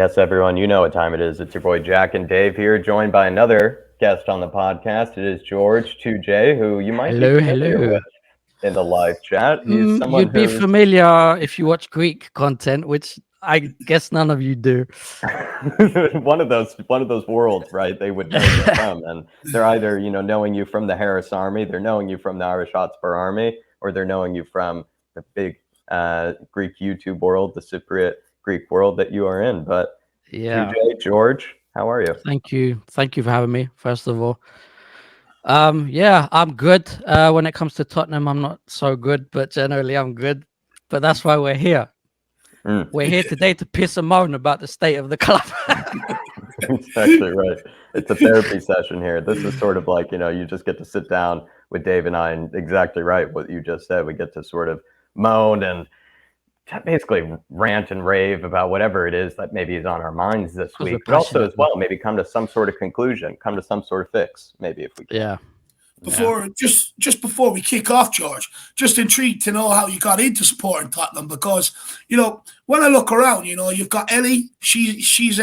Yes, everyone, you know what time it is. It's your boy Jack and Dave here, joined by another guest on the podcast. It is George 2J, who you might be familiar Hello. with in the live chat. He's someone You'd be who's familiar if you watch Greek content, which I guess none of you do. one of those worlds, right? They would know you from, and they're either knowing you from the Harris Army, they're knowing you from the IrishHotspur Army, or they're knowing you from the big Greek YouTube world, the Cypriot Greek world that you are in. But Yeah. 2J, George, how are you? Thank you for having me, first of all. Yeah, I'm good. When it comes to Tottenham, I'm not so good, but generally I'm good. But that's why we're here. We're here today to piss and moan about the state of the club. Exactly right. It's a therapy session here. This is sort of like, you just get to sit down with Dave and I, and exactly right what you just said. We get to sort of moan and basically rant and rave about whatever it is that maybe is on our minds this week, but also as well maybe come to some sort of conclusion, come to some sort of fix, maybe, if we can. Yeah. Just before we kick off, George, just intrigued to know how you got into supporting Tottenham, because when I look around, you've got Ellie. She's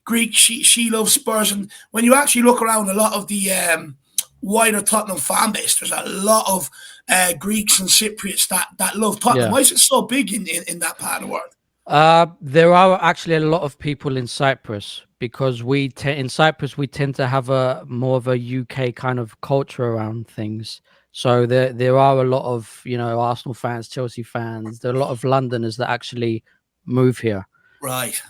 Greek. She loves Spurs, and when you actually look around, a lot of the wider Tottenham fan base, there's a lot of Greeks and Cypriots that love Tottenham. Yeah. Why is it so big in that part of the world? There are actually a lot of people in Cyprus, because in Cyprus we tend to have a more of a UK kind of culture around things. So there are a lot of Arsenal fans, Chelsea fans. There are a lot of Londoners that actually move here. Right.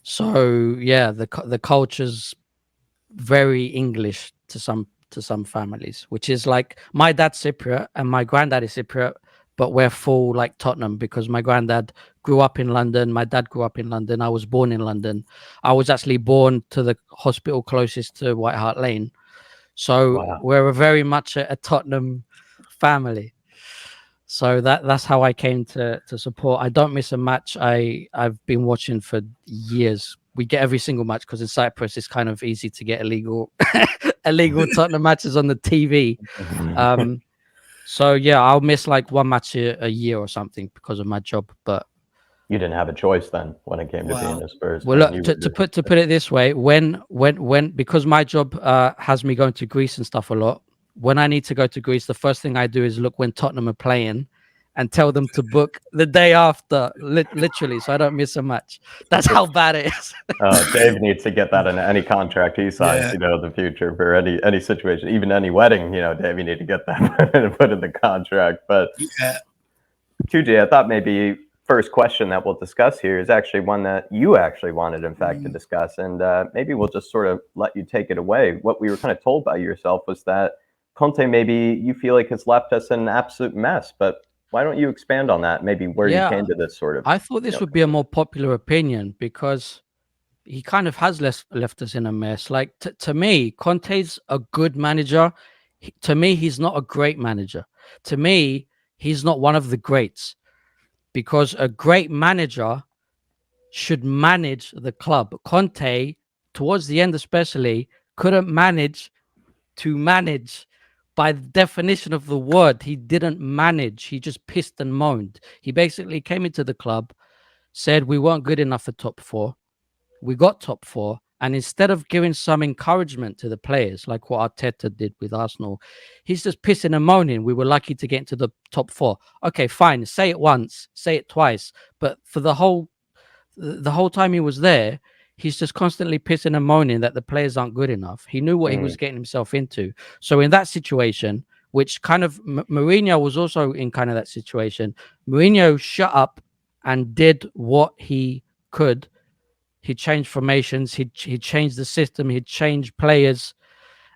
So yeah, the culture's very English to some families, which is like my dad's Cypriot and my granddad is Cypriot, but we're full like Tottenham, because my granddad grew up in London. My dad grew up in London. I was born in London. I was actually born to the hospital closest to White Hart Lane. So Wow. we're very much a Tottenham family. So that's how I came to support. I don't miss a match. I've been watching for years. We get every single match, because in Cyprus it's kind of easy to get illegal Tottenham matches on the TV. So yeah, I'll miss like one match a year or something because of my job. But You didn't have a choice then when it came to being a Spurs well, fan. look, to put it this way, when because my job has me going to Greece and stuff a lot. When I need to go to Greece, the first thing I do is look when Tottenham are playing and tell them to book the day after, literally, so I don't miss a match. That's how bad it is. Dave needs to get that in any contract he signs, in the future, for any situation, even any wedding. Dave, you need to get that put in the contract. But 2J, I thought maybe first question that we'll discuss here is actually one that you actually wanted, in fact, to discuss, and maybe we'll just sort of let you take it away. What we were kind of told by yourself was that Conte, maybe you feel like, has left us in an absolute mess, but why don't you expand on that? Maybe where you came to this sort of. I thought this would be a more popular opinion, because he kind of has left us in a mess. Like to me, Conte's a good manager. To me, he's not a great manager. To me, he's not one of the greats, because a great manager should manage the club. Conte, towards the end especially, couldn't manage to manage. By the definition of the word, he didn't manage. He just pissed and moaned. He basically came into the club, said we weren't good enough for top four. We got top four. And instead of giving some encouragement to the players, like what Arteta did with Arsenal, he's just pissing and moaning. We were lucky to get into the top four. Okay, fine. Say it once, say it twice. But for the whole time he was there, he's just constantly pissing and moaning that the players aren't good enough. He knew what he was getting himself into. So in that situation, which kind of Mourinho was also in kind of that situation, Mourinho shut up and did what he could. He changed formations. He changed the system. He changed players.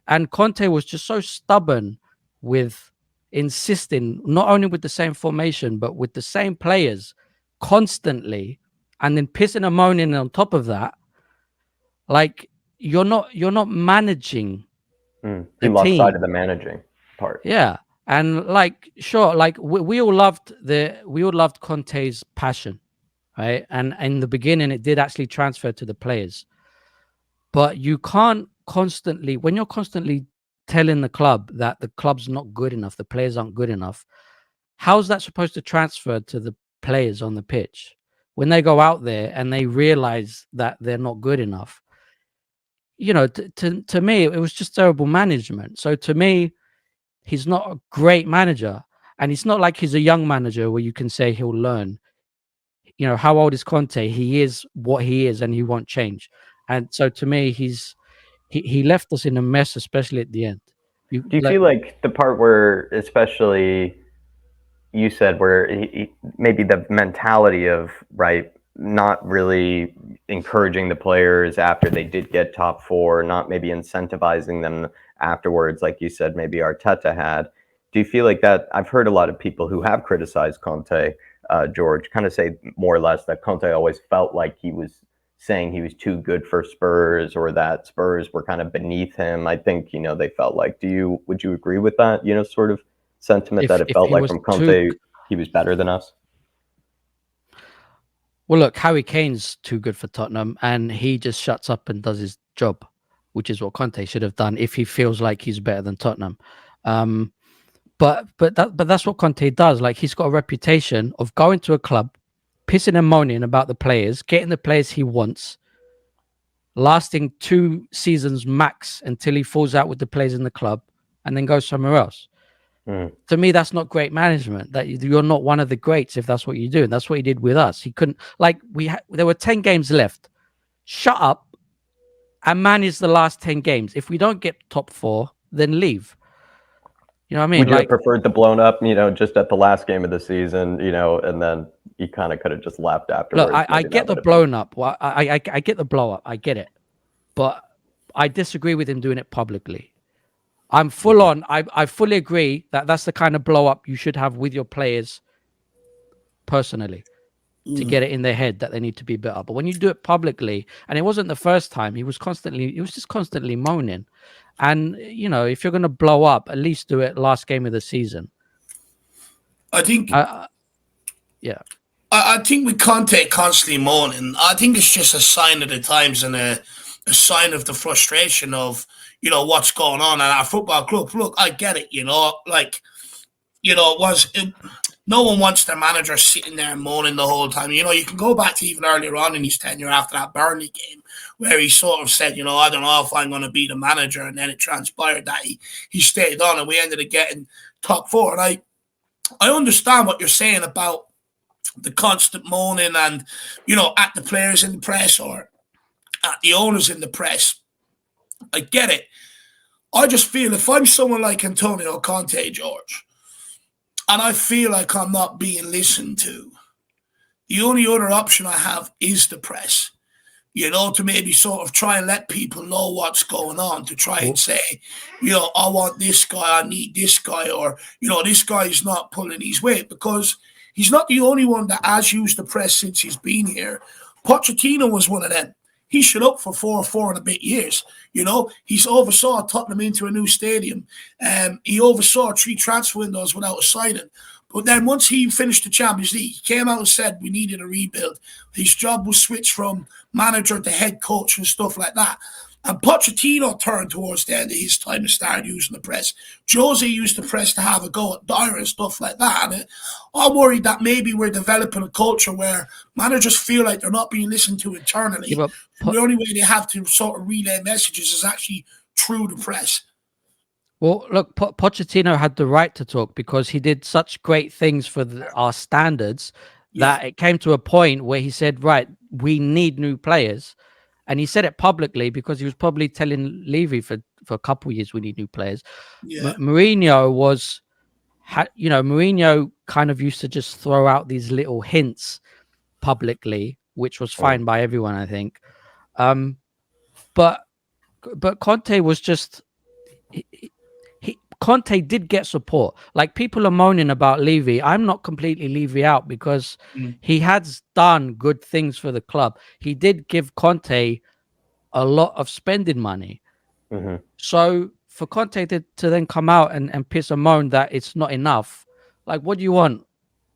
And Conte was just so stubborn with insisting not only with the same formation, but with the same players constantly, and then pissing and moaning on top of that. Like you're not managing. He lost sight of the managing part. Yeah, and like sure, like we all loved Conte's passion, right? And in the beginning, it did actually transfer to the players. But you can't constantly, when you're constantly telling the club that the club's not good enough, the players aren't good enough, how's that supposed to transfer to the players on the pitch? when they go out there and they realize that they're not good enough, you know, to me, it was just terrible management. So to me, he's not a great manager. And it's not like he's a young manager where you can say he'll learn. You know, how old is Conte? He is what he is and he won't change. And so to me, he left us in a mess, especially at the end. Do you feel like the part where, especially you said, where maybe the mentality of, right, not really encouraging the players after they did get top four, not maybe incentivizing them afterwards, like you said, maybe Arteta had. Do you feel like that? I've heard a lot of people who have criticized Conte, George, kind of say more or less that Conte always felt like he was saying he was too good for Spurs, or that Spurs were kind of beneath him. I think, you know, they felt like, would you agree with that, you know, sort of sentiment, that it felt like from Conte, he was better than us? Well, look, Harry Kane's too good for Tottenham, and he just shuts up and does his job, which is what Conte should have done if he feels like he's better than Tottenham. But that's what Conte does. Like, he's got a reputation of going to a club, pissing and moaning about the players, getting the players he wants, lasting 2 seasons max until he falls out with the players in the club, and then goes somewhere else. To me, that's not great management. That you're not one of the greats if that's what you do. And that's what he did with us. He couldn't, like, there were 10 games left. Shut up and manage the last 10 games. If we don't get top 4, then leave. You know what I mean? Would you have preferred the blown up, you know, just at the last game of the season, you know, and then he kind of could have just left afterwards? Look, I get the blown up. Well, I get the blow up. I get it. But I disagree with him doing it publicly. I'm full on. I fully agree that that's the kind of blow up you should have with your players personally, to get it in their head that they need to be better. But when you do it publicly, and it wasn't the first time, he was just constantly moaning. And, you know, if you're going to blow up, at least do it last game of the season. I think, yeah. I think with Conte constantly moaning, I think it's just a sign of the times and a sign of the frustration of, you know, what's going on at our football club. Look, I get it, you know, like, you know, no one wants their manager sitting there moaning the whole time. You know, you can go back to even earlier on in his tenure after that Burnley game, where he sort of said, you know, I don't know if I'm going to be the manager. And then it transpired that he stayed on, and we ended up getting top 4. And I understand what you're saying about the constant moaning and, you know, at the players in the press or at the owners in the press. I get it. I just feel if I'm someone like Antonio Conte, George, and I feel like I'm not being listened to, the only other option I have is the press, you know, to maybe sort of try and let people know what's going on, to try and say, you know, I want this guy, I need this guy, or, you know, this guy is not pulling his weight, because he's not the only one that has used the press since he's been here. Pochettino was one of them. He shut up for 4 and a bit years. You know, he's oversaw Tottenham into a new stadium. He oversaw 3 transfer windows without a signing. But then once he finished the Champions League, he came out and said we needed a rebuild. His job was switched from manager to head coach and stuff like that. And Pochettino turned towards the end of his time and started using the press. Jose used the press to have a go at Dyer and stuff like that. And I'm worried that maybe we're developing a culture where managers feel like they're not being listened to internally. Yeah, the only way they have to sort of relay messages is actually through the press. Well, look, Pochettino had the right to talk because he did such great things for our standards that it came to a point where he said, right, we need new players. And he said it publicly because he was probably telling Levy for a couple of years we need new players. Yeah. Mourinho Mourinho kind of used to just throw out these little hints publicly, which was fine by everyone, I think. But Conte was just Conte did get support. Like, people are moaning about Levy. I'm not completely Levy out because he has done good things for the club. He did give Conte a lot of spending money. So for Conte to then come out and piss and moan that it's not enough, like, what do you want?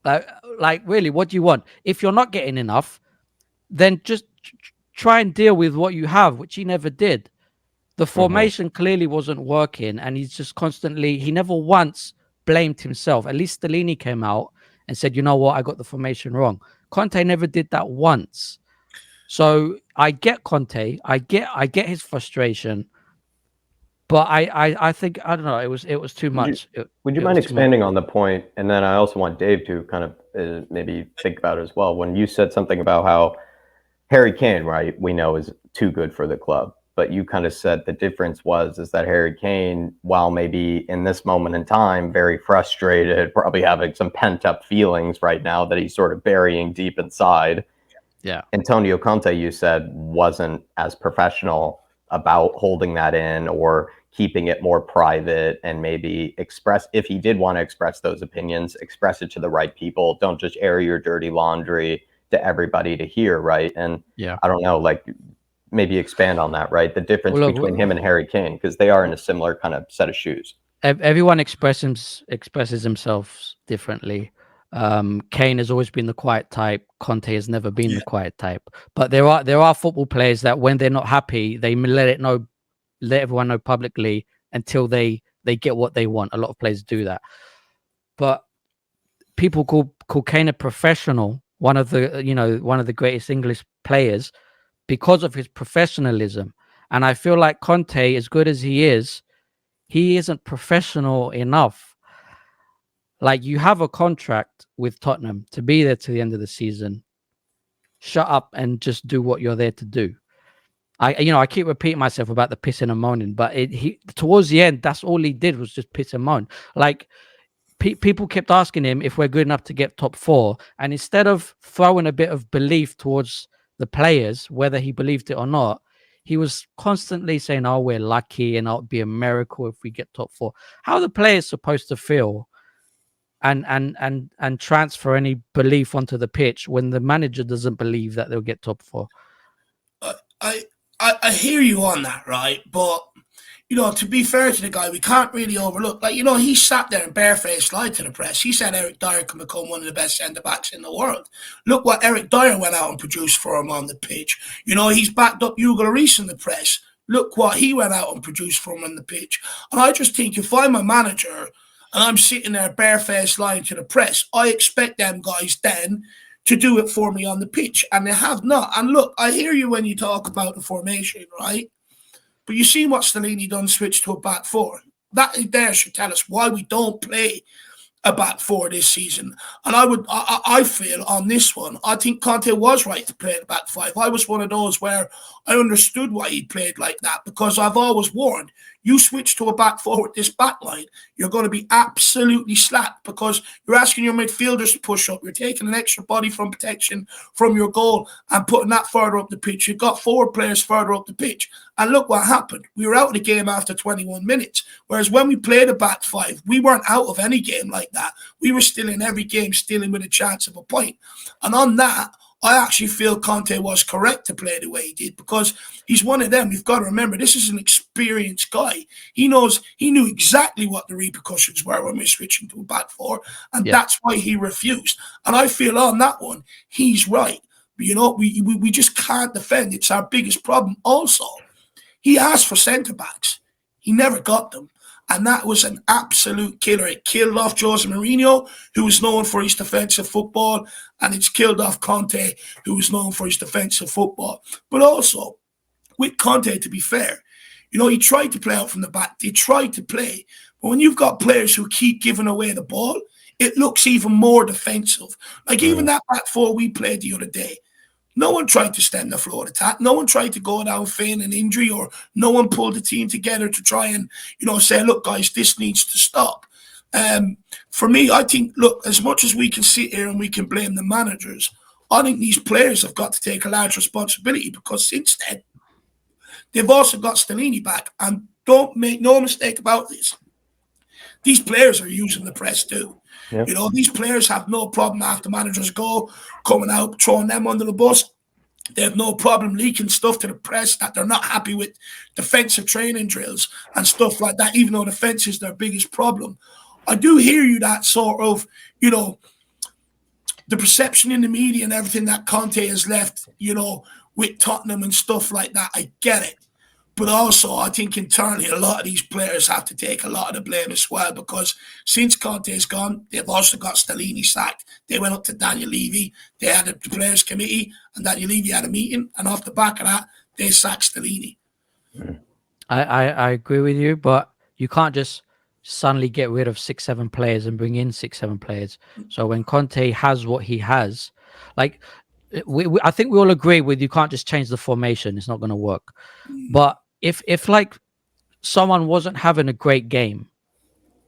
Like really, what do you want? If you're not getting enough, then just try and deal with what you have, which he never did. The formation clearly wasn't working, and he's just constantly, he never once blamed himself. At least Stellini came out and said, you know what, I got the formation wrong. Conte never did that once. So I get Conte, I get his frustration, but I think, I don't know, it was too much. Would you mind expanding on the point? And then I also want Dave to kind of maybe think about it as well. When you said something about how Harry Kane, right, we know is too good for the club, but you kind of said the difference is that Harry Kane, while maybe in this moment in time very frustrated, probably having some pent up feelings right now that he's sort of burying deep inside. Yeah. Antonio Conte, you said, wasn't as professional about holding that in or keeping it more private, and maybe express, if he did want to express those opinions, express it to the right people. Don't just air your dirty laundry to everybody to hear, right? And yeah, I don't know, like, maybe expand on that, right? The difference between him and Harry Kane, because they are in a similar kind of set of shoes. Everyone expresses himself differently. Kane has always been the quiet type. Conte has never been the quiet type. But there are football players that when they're not happy, they let everyone know publicly until they get what they want. A lot of players do that. But people call Kane a professional, one of the greatest English players, because of his professionalism. And I feel like Conte, as good as he isn't professional enough. Like, you have a contract with Tottenham to be there to the end of the season. Shut up and just do what you're there to do. I keep repeating myself about the pissing and moaning, but towards the end, that's all he did was just piss and moan. Like, people kept asking him if we're good enough to get top 4, and instead of throwing a bit of belief towards the players, whether he believed it or not, he was constantly saying, "Oh, we're lucky, and it'll be a miracle if we get top 4." How are the players supposed to feel and transfer any belief onto the pitch when the manager doesn't believe that they'll get top 4? I hear you on that, right? But to be fair to the guy, we can't really overlook. Like, he sat there and barefaced lied to the press. He said Eric Dyer can become one of the best centre-backs in the world. Look what Eric Dyer went out and produced for him on the pitch. He's backed up Hugo Lloris in the press. Look what he went out and produced for him on the pitch. And I just think if I'm a manager and I'm sitting there barefaced lying to the press, I expect them guys then to do it for me on the pitch. And they have not. And look, I hear you when you talk about the formation, right? But you see what Stellini done, switch to a back 4. That there should tell us why we don't play a back 4 this season. And I feel on this one, I think Conte was right to play the back 5. I was one of those where I understood why he played like that, because I've always warned, you switch to a back 4 with this back line, you're going to be absolutely slapped, because you're asking your midfielders to push up. You're taking an extra body from protection from your goal and putting that further up the pitch. You've got 4 players further up the pitch. And look what happened. We were out of the game after 21 minutes. Whereas when we played a back 5, we weren't out of any game like that. We were still in every game, still in with a chance of a point. And on that, I actually feel Conte was correct to play the way he did, because he's one of them. You've got to remember, this is an experienced guy. He knew exactly what the repercussions were when we were switching to a back 4, and that's why he refused. And I feel on that one, he's right. But, we just can't defend. It's our biggest problem. Also, he asked for centre-backs. He never got them. And that was an absolute killer. It killed off Jose Mourinho, who was known for his defensive football, and it's killed off Conte, who was known for his defensive football. But also, with Conte, to be fair, he tried to play out from the back. They tried to play. But when you've got players who keep giving away the ball, it looks even more defensive. Like even that back 4 we played the other day, no one tried to stem the flow of attack. No one tried to go down feigning an injury, or no one pulled the team together to try and, say, look, guys, this needs to stop. For me, I think, look, as much as we can sit here and we can blame the managers, I think these players have got to take a large responsibility, because since then, they've also got Stellini back. And don't make no mistake about this. These players are using the press too. Yep. These players have no problem after managers go, coming out, throwing them under the bus. They have no problem leaking stuff to the press that they're not happy with defensive training drills and stuff like that, even though defense is their biggest problem. I do hear you that sort of, the perception in the media and everything that Conte has left, with Tottenham and stuff like that. I get it. But also, I think internally, a lot of these players have to take a lot of the blame as well, because since Conte's gone, they've also got Stellini sacked. They went up to Daniel Levy. They had a players' committee, and Daniel Levy had a meeting. And off the back of that, they sacked Stellini. I agree with you, but you can't just suddenly get rid of 6-7 players and bring in 6-7 players. So when Conte has what he has, like I think we all agree with, you can't just change the formation. It's not going to work. But if like someone wasn't having a great game,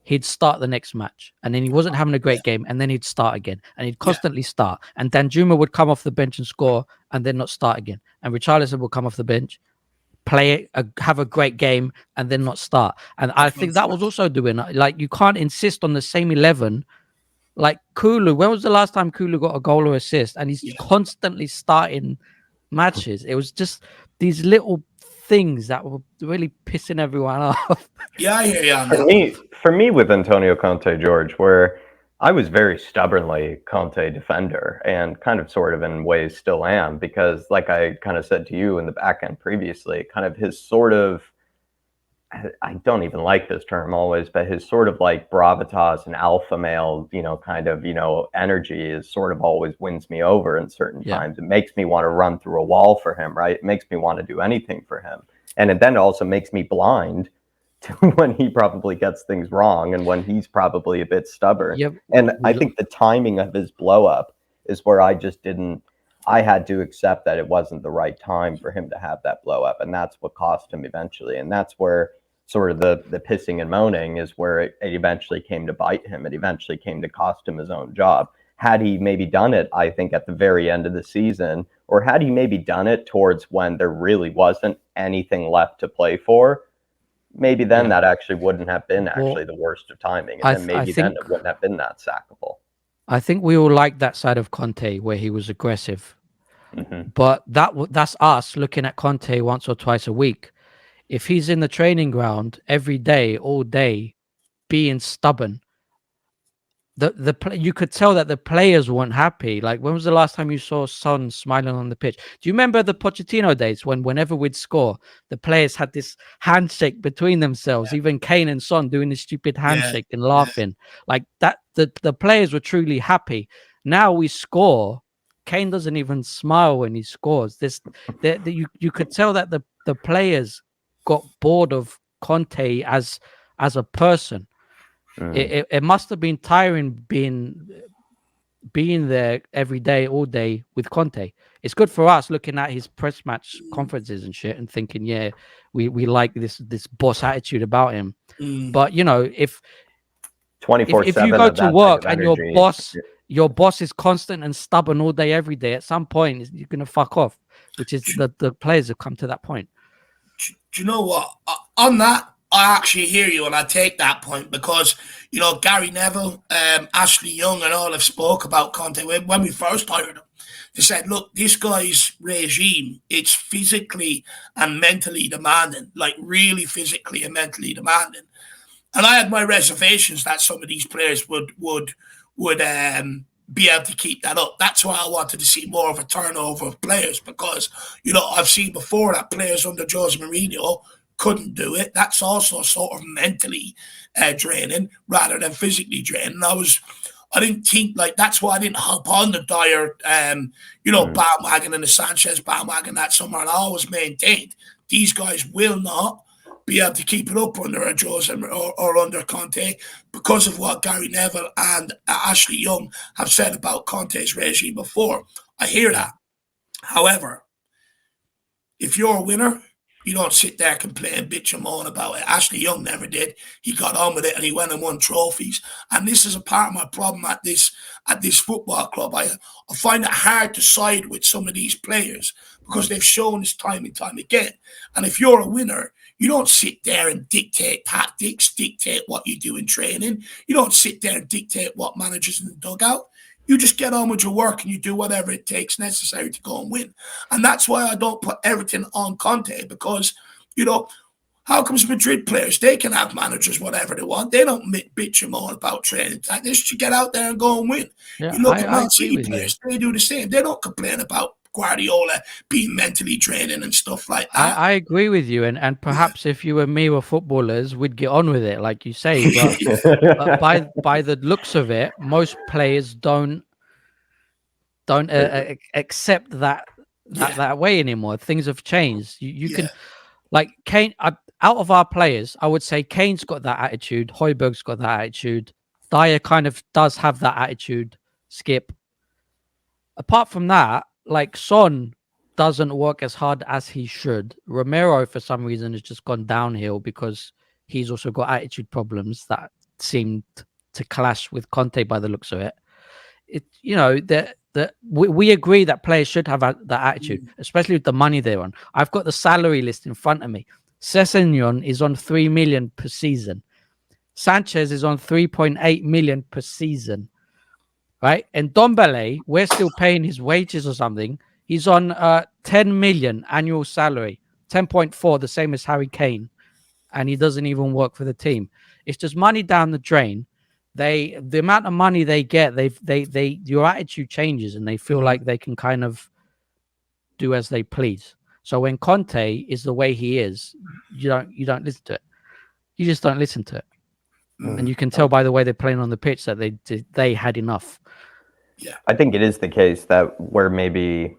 he'd start the next match, and then he wasn't having a great game, and then he'd start again, and he'd constantly start. And Danjuma would come off the bench and score, and then not start again. And Richarlison would come off the bench, have a great game, and then not start. And I think that was also doing, like, you can't insist on the same 11. Like Kulu, when was the last time Kulu got a goal or assist? And he's constantly starting matches. It was just these little things that were really pissing everyone off. Yeah. For me, with Antonio Conte, George, where I was very stubbornly Conte defender, and kind of sort of in ways still am, because like I kind of said to you in the back end previously, kind of his sort of, I don't even like this term always, but his sort of like gravitas and alpha male, kind of, energy is sort of always wins me over in certain times. It makes me want to run through a wall for him, right? It makes me want to do anything for him. And it then also makes me blind to when he probably gets things wrong and when he's probably a bit stubborn. And I think the timing of his blow up is where I had to accept that it wasn't the right time for him to have that blow up. And that's what cost him eventually. And that's where sort of the pissing and moaning is where it eventually came to bite him. It eventually came to cost him his own job. Had he maybe done it, I think, at the very end of the season, or had he maybe done it towards when there really wasn't anything left to play for, maybe then that actually wouldn't have been the worst of timing. And then maybe then it wouldn't have been that sackable. I think we all like that side of Conte where he was aggressive. But that's us looking at Conte once or twice a week. If he's in the training ground every day, all day, being stubborn, you could tell that the players weren't happy. Like, when was the last time you saw Son smiling on the pitch? Do you remember the Pochettino days when whenever we'd score, the players had this handshake between themselves, even Kane and Son doing this stupid handshake and laughing like that? The players were truly happy. Now we score, Kane doesn't even smile when he scores. You could tell that the players got bored of Conte as a person. It must have been tiring being there every day, all day with Conte. It's good for us looking at his press match conferences and shit and thinking, we like this boss attitude about him. But if 24/7, if you go to work and your boss is constant and stubborn all day, every day, at some point you're gonna fuck off. Which is the players have come to that point. Do you know what? On that, I actually hear you, and I take that point, because Gary Neville, Ashley Young, and all have spoke about Conte when we first hired him. They said, "Look, this guy's regime, it's physically and mentally demanding, like really physically and mentally demanding." And I had my reservations that some of these players would be able to keep that up. That's why I wanted to see more of a turnover of players, because I've seen before that players under Jose Mourinho couldn't do it. That's also sort of mentally draining rather than physically draining. I didn't think, like, that's why I didn't hop on the Dyer bandwagon and the Sanchez bandwagon that summer. And I always maintained these guys will not be able to keep it up under a Jose or under Conte, because of what Gary Neville and Ashley Young have said about Conte's regime before. I hear that. However, if you're a winner, you don't sit there, complain, bitch and moan about it. Ashley Young never did. He got on with it and he went and won trophies. And this is a part of my problem at this football club. I find it hard to side with some of these players because they've shown this time and time again. And if you're a winner, you don't sit there and dictate tactics, dictate what you do in training. You don't sit there and dictate what managers in the dugout. You just get on with your work and you do whatever it takes necessary to go and win. And that's why I don't put everything on Conte, because, how comes Madrid players, they can have managers whatever they want. They don't bitch and moan about training tactics. You get out there and go and win. You look at Man City players, they do the same. They don't complain about Guardiola being mentally draining and stuff like that. I agree with you, and perhaps if you and me were footballers, we'd get on with it, like you say. But by the looks of it, most players don't accept that way anymore. Things have changed. You can, like Kane. Out of our players, I would say Kane's got that attitude. Højbjerg's got that attitude. Dyer kind of does have that attitude. Skip. Apart from that, like Son doesn't work as hard as he should. Romero, for some reason, has just gone downhill because he's also got attitude problems that seemed to clash with Conte by the looks of it. We agree that players should have that attitude, especially with the money they're on. I've got the salary list in front of me. Sessegnon is on 3 million per season. Sanchez is on 3.8 million per season. Right? And Dombele, we're still paying his wages or something. He's on 10 million annual salary, 10.4, the same as Harry Kane. And he doesn't even work for the team. It's just money down the drain. The amount of money they get, your attitude changes and they feel like they can kind of do as they please. So when Conte is the way he is, you don't listen to it. You just don't listen to it. And you can tell by the way they're playing on the pitch that they had enough. Yeah, I think it is the case that where maybe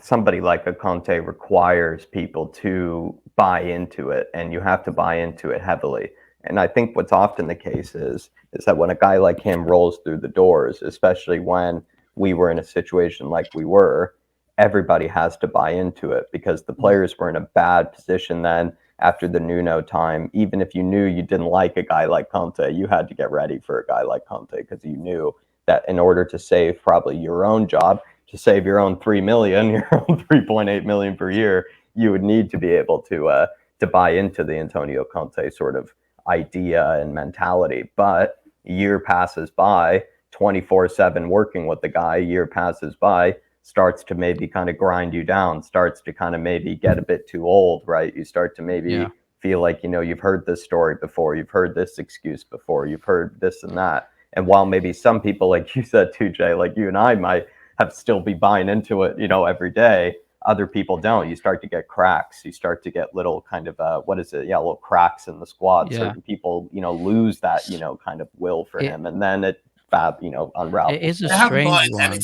somebody like a Conte requires people to buy into it, and you have to buy into it heavily. And I think what's often the case is that when a guy like him rolls through the doors, especially when we were in a situation like we were, everybody has to buy into it because the players were in a bad position then after the Nuno time. Even if you knew you didn't like a guy like Conte, you had to get ready for a guy like Conte because you knew that in order to save probably your own job, to save your own 3 million, your own 3.8 million per year, you would need to be able to buy into the Antonio Conte sort of idea and mentality. But a year passes by, 24/7 working with the guy, a year passes by, starts to maybe kind of grind you down, starts to kind of maybe get a bit too old, right? You start to maybe feel like, you've heard this story before, you've heard this excuse before, you've heard this and that. And while maybe some people, like you said too, Jay, like you and I might have still be buying into it, every day, other people don't. You start to get cracks. You start to get little kind of, little cracks in the squad. Certain people, lose that, kind of will for him. And then it unravels. It is a strange one.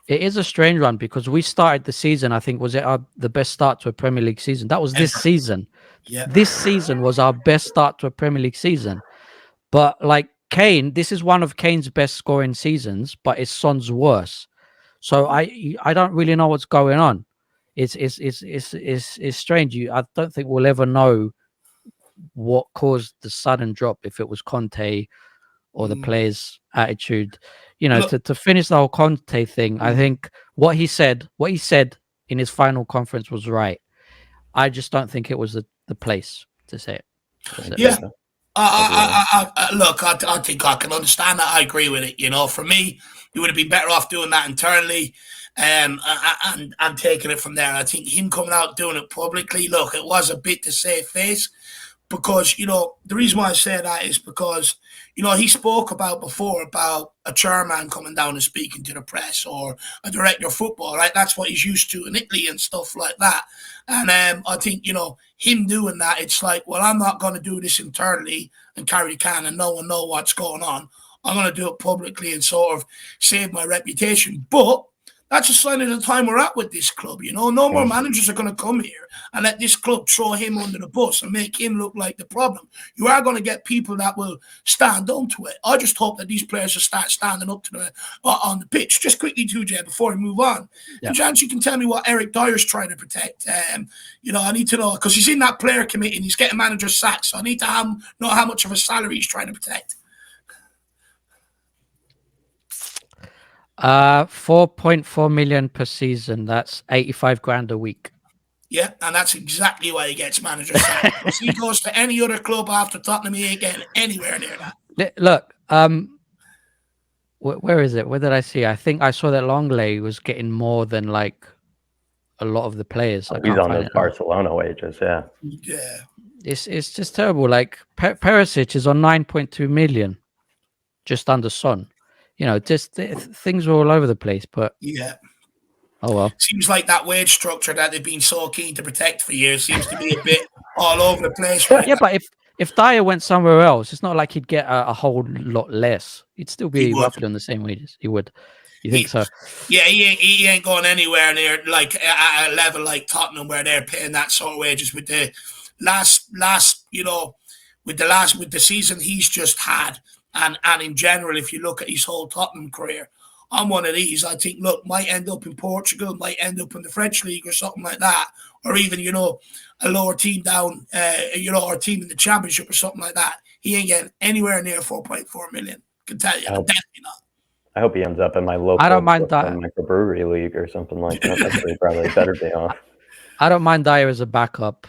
It is a strange one because we started the season, I think, was it the best start to a Premier League season? That was this season. Yeah. This season was our best start to a Premier League season. But like Kane, this is one of Kane's best scoring seasons, but it's Son's worse. So I don't really know what's going on. It's strange. I don't think we'll ever know what caused the sudden drop, if it was Conte or the players' attitude. To finish the whole Conte thing, I think what he said in his final conference was right. I just don't think it was the place to say it. Yeah. Look, I think I can understand that. I agree with it. For me, you would have been better off doing that internally and taking it from there. I think him coming out doing it publicly, look, it was a bit to save face because, the reason why I say that is because, he spoke about before about a chairman coming down and speaking to the press or a director of football, right? That's what he's used to in Italy and stuff like that. And I think, him doing that, it's like, well, I'm not going to do this internally and carry the can and no one know what's going on. I'm going to do it publicly and sort of save my reputation. But that's a sign of the time we're at with this club, No more managers are going to come here and let this club throw him under the bus and make him look like the problem. You are going to get people that will stand up to it. I just hope that these players will start standing up to on the pitch. Just quickly, too, Jay, before we move on. Chance, you can tell me what Eric Dyer's trying to protect. I need to know, because he's in that player committee and he's getting manager sacked. So I need to know how much of a salary he's trying to protect. 4.4 million per season. That's 85 grand a week. Yeah, and that's exactly why he gets manager sacked. If he goes to any other club after Tottenham, he ain't getting anywhere near that. Look, where is it? Where did I see? I think I saw that Longley was getting more than like a lot of the players. He's on those Barcelona wages, yeah. Yeah. It's just terrible. Like Perisic is on 9.2 million, just under Son. Just things are all over the place. But yeah, Oh well. Seems like that wage structure that they've been so keen to protect for years seems to be a bit all over the place right Yeah, now. but if Dyer went somewhere else, it's not like he'd get a whole lot less. He'd still be roughly on the same wages. He would. You think so? Yeah, he ain't going anywhere near like at a level like Tottenham where they're paying that sort of wages with the last with the season he's just had, and in general, if you look at his whole Tottenham career, I'm one of these. I think might end up in Portugal, might end up in the French league or something like that, or even a lower team down, or a team in the Championship or something like that. He ain't getting anywhere near 4.4 million. I can tell you, definitely not. I hope he ends up in my local I don't mind that microbrewery league or something like that. That's probably a better day off. I don't mind Dyer as a backup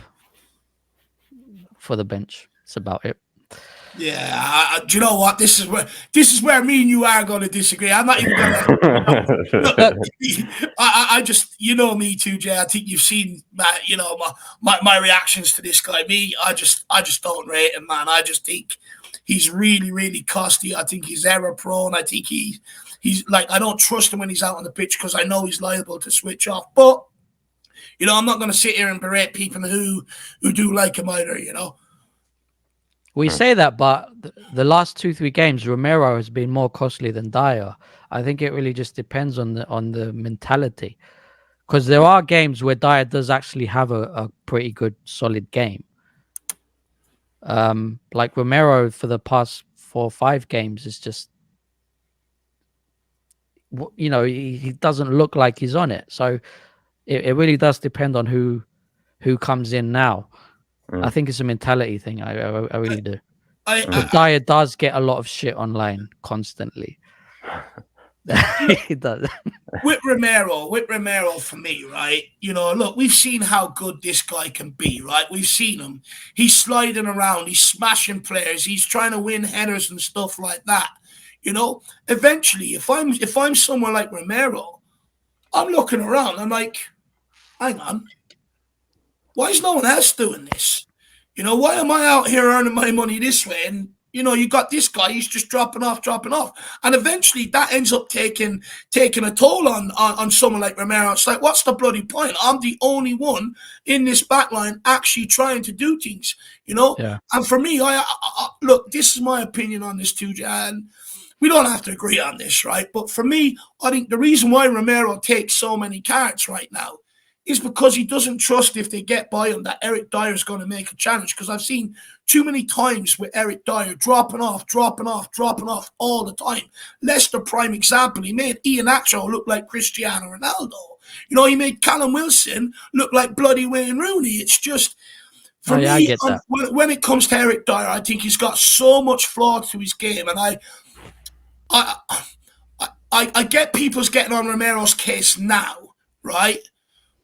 for the bench. That's about it. Yeah, do you know what? This is where me and you are going to disagree. I'm not even going to. I just, me too, Jay. I think you've seen, my reactions to this guy. I just don't rate him, man. I just think he's really, really costly. I think he's error prone. I think he's like, I don't trust him when he's out on the pitch because I know he's liable to switch off. But I'm not going to sit here and berate people who do like him either. We say that, but the last 2-3 games, Romero has been more costly than Dyer. I think it really just depends on the mentality, because there are games where Dyer does actually have a pretty good, solid game. Like Romero for the past 4 or 5 games is just, he doesn't look like he's on it. So it really does depend on who comes in now. I think it's a mentality thing. I really do. Dyer does get a lot of shit online constantly. He does. With Romero for me, right? Look, we've seen how good this guy can be, right? We've seen him. He's sliding around. He's smashing players. He's trying to win headers and stuff like that. Eventually, if I'm someone like Romero, I'm looking around. I'm like, hang on. Why is no one else doing this? Why am I out here earning my money this way? And, you got this guy, he's just dropping off. And eventually that ends up taking a toll on someone like Romero. It's like, what's the bloody point? I'm the only one in this backline actually trying to do things, Yeah. And for me, I look, this is my opinion on this too, Jan. We don't have to agree on this, right? But for me, I think the reason why Romero takes so many cards right now is because he doesn't trust if they get by him that Eric Dyer is going to make a challenge. Because I've seen too many times with Eric Dyer dropping off all the time. Leicester prime example. He made Ian Acho look like Cristiano Ronaldo. He made Callum Wilson look like bloody Wayne Rooney. It's just, for me, I get that. When it comes to Eric Dyer, I think he's got so much flaw to his game. And I get people's getting on Romero's case now, right?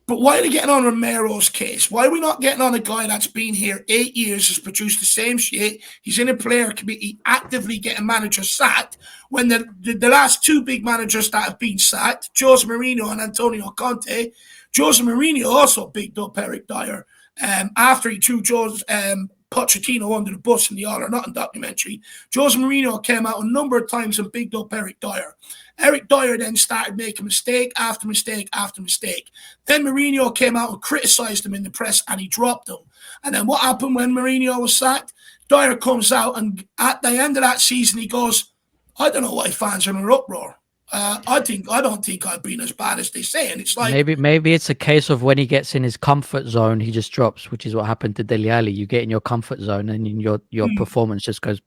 But why are they getting on Romero's case? Why are we not getting on a guy that's been here 8 years, has produced the same shit? He's in a player committee, actively getting managers sacked. When the last 2 big managers that have been sacked, Jose Mourinho and Antonio Conte, Jose Mourinho also bigged up Eric Dyer after he threw Pochettino under the bus in the All or Nothing documentary. Jose Mourinho came out a number of times and bigged up Eric Dyer. Eric Dyer then started making mistake after mistake after mistake. Then Mourinho came out and criticised him in the press and he dropped him. And then what happened when Mourinho was sacked? Dyer comes out and at the end of that season he goes, I don't know why fans are in an uproar. I don't think I've been as bad as they say. And it's like maybe it's a case of when he gets in his comfort zone, he just drops, which is what happened to Dele Alli. You get in your comfort zone and your performance just goes.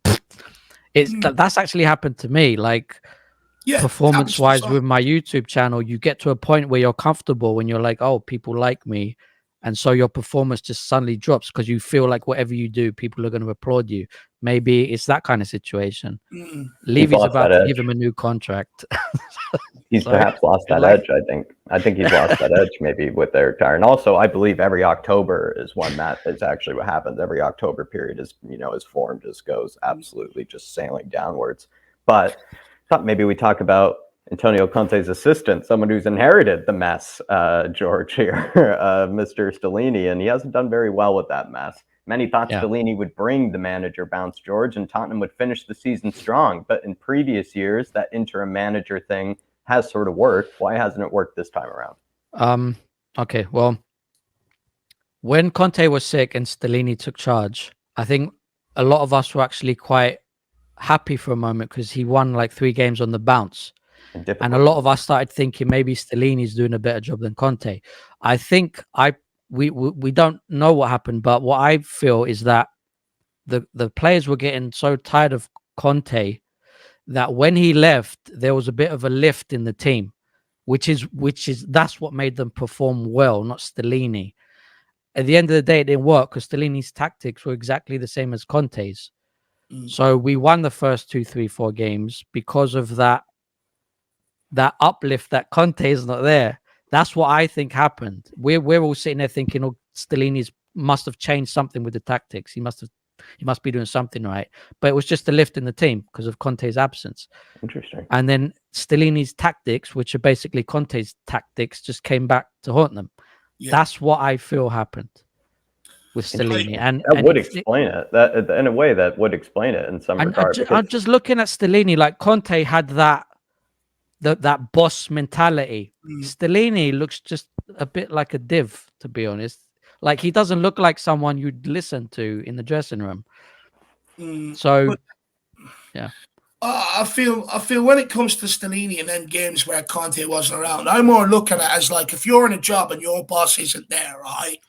That's actually happened to me. Like, performance-wise with my YouTube channel, you get to a point where you're comfortable when you're like, oh, people like me. And so your performance just suddenly drops because you feel like whatever you do, people are going to applaud you. Maybe it's that kind of situation. Levy's about to give him a new contract. He's perhaps lost that edge, I think. I think he's lost that edge maybe with Eric Dyer. And also, I believe every October is when that is actually what happens. Every October period is, his form just goes absolutely just sailing downwards. But I thought maybe we talk about Antonio Conte's assistant, someone who's inherited the mess, George here, Mr. Stellini, and he hasn't done very well with that mess. Many thought Stellini would bring the manager bounce, George, and Tottenham would finish the season strong. But in previous years, that interim manager thing has sort of worked. Why hasn't it worked this time around? Okay, well, when Conte was sick and Stellini took charge, I think a lot of us were actually quite happy for a moment because he won like 3 games on the bounce. And a lot of us started thinking maybe Stellini's doing a better job than Conte. I think we don't know what happened, but what I feel is that the players were getting so tired of Conte that when he left, there was a bit of a lift in the team, which is that's what made them perform well, not Stellini. At the end of the day, it didn't work because Stellini's tactics were exactly the same as Conte's. So we won the first 2, 3, 4 games because of that uplift that Conte is not there. That's what I think happened. We're all sitting there thinking, oh, Stellini's must have changed something with the tactics. He must be doing something right. But it was just a lift in the team because of Conte's absence. Interesting. And then Stellini's tactics, which are basically Conte's tactics, just came back to haunt them. Yeah. That's what I feel happened with Stellini. And that would explain it. That in a way that would explain it in some regard. I'm just looking at Stellini, like Conte had that boss mentality. Stellini looks just a bit like a div, to be honest. Like he doesn't look like someone you'd listen to in the dressing room. So, yeah. I feel when it comes to Stellini and then games where Conte wasn't around, I'm more looking at it as like if you're in a job and your boss isn't there, right?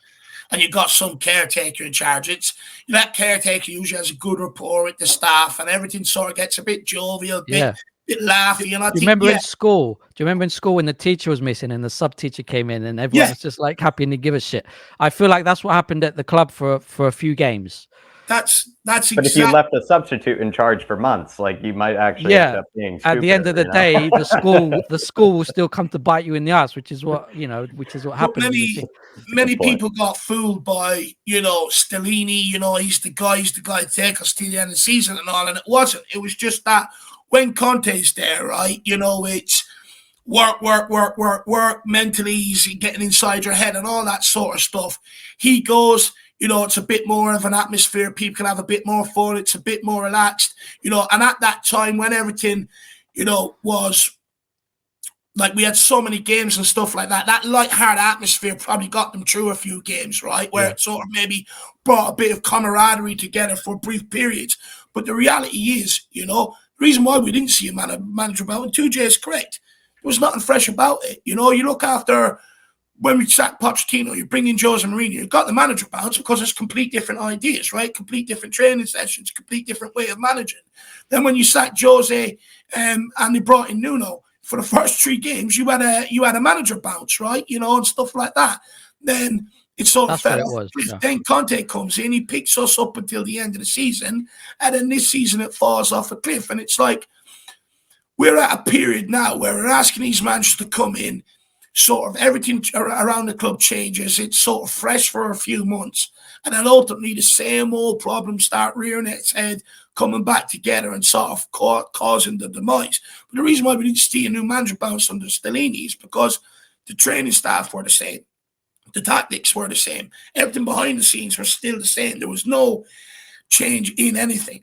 And you got some caretaker in charge. That caretaker usually has a good rapport with the staff, and everything sort of gets a bit jovial, bit laughy. And I think, in school? Do you remember in school when the teacher was missing and the sub teacher came in and everyone was just like happy and didn't give a shit? I feel like that's what happened at the club for a few games. That's exactly. But if you left a substitute in charge for months, like you might actually end up being stupider, at the end of the day, the school will still come to bite you in the ass, which is what happened. Many people got fooled by Stellini. He's the guy to take us to the end of the season and all, and it wasn't. It was just that when Conte's there, right? It's work. Mentally, he's getting inside your head and all that sort of stuff. He goes. It's a bit more of an atmosphere. People can have a bit more fun. It's a bit more relaxed, and at that time when everything, was like we had so many games and stuff like that, that light-hearted atmosphere probably got them through a few games, right? Where it sort of maybe brought a bit of camaraderie together for brief periods. But the reality is, the reason why we didn't see a manager about, and 2J is correct, there was nothing fresh about it. You look after... When we sacked Pochettino, you bring in Jose Mourinho, you've got the manager bounce because it's complete different ideas, right? Complete different training sessions, complete different way of managing. Then when you sacked Jose and they brought in Nuno, for the first 3 games, you had a manager bounce, right? And stuff like that. Then it sort of fell off. Then Conte comes in, he picks us up until the end of the season, and then this season it falls off a cliff. And it's like we're at a period now where we're asking these managers to come in, sort of everything around the club changes. It's sort of fresh for a few months. And then ultimately the same old problems start rearing its head, coming back together and sort of causing the demise. But the reason why we didn't see a new manager bounce under Stellini is because the training staff were the same. The tactics were the same. Everything behind the scenes were still the same. There was no change in anything.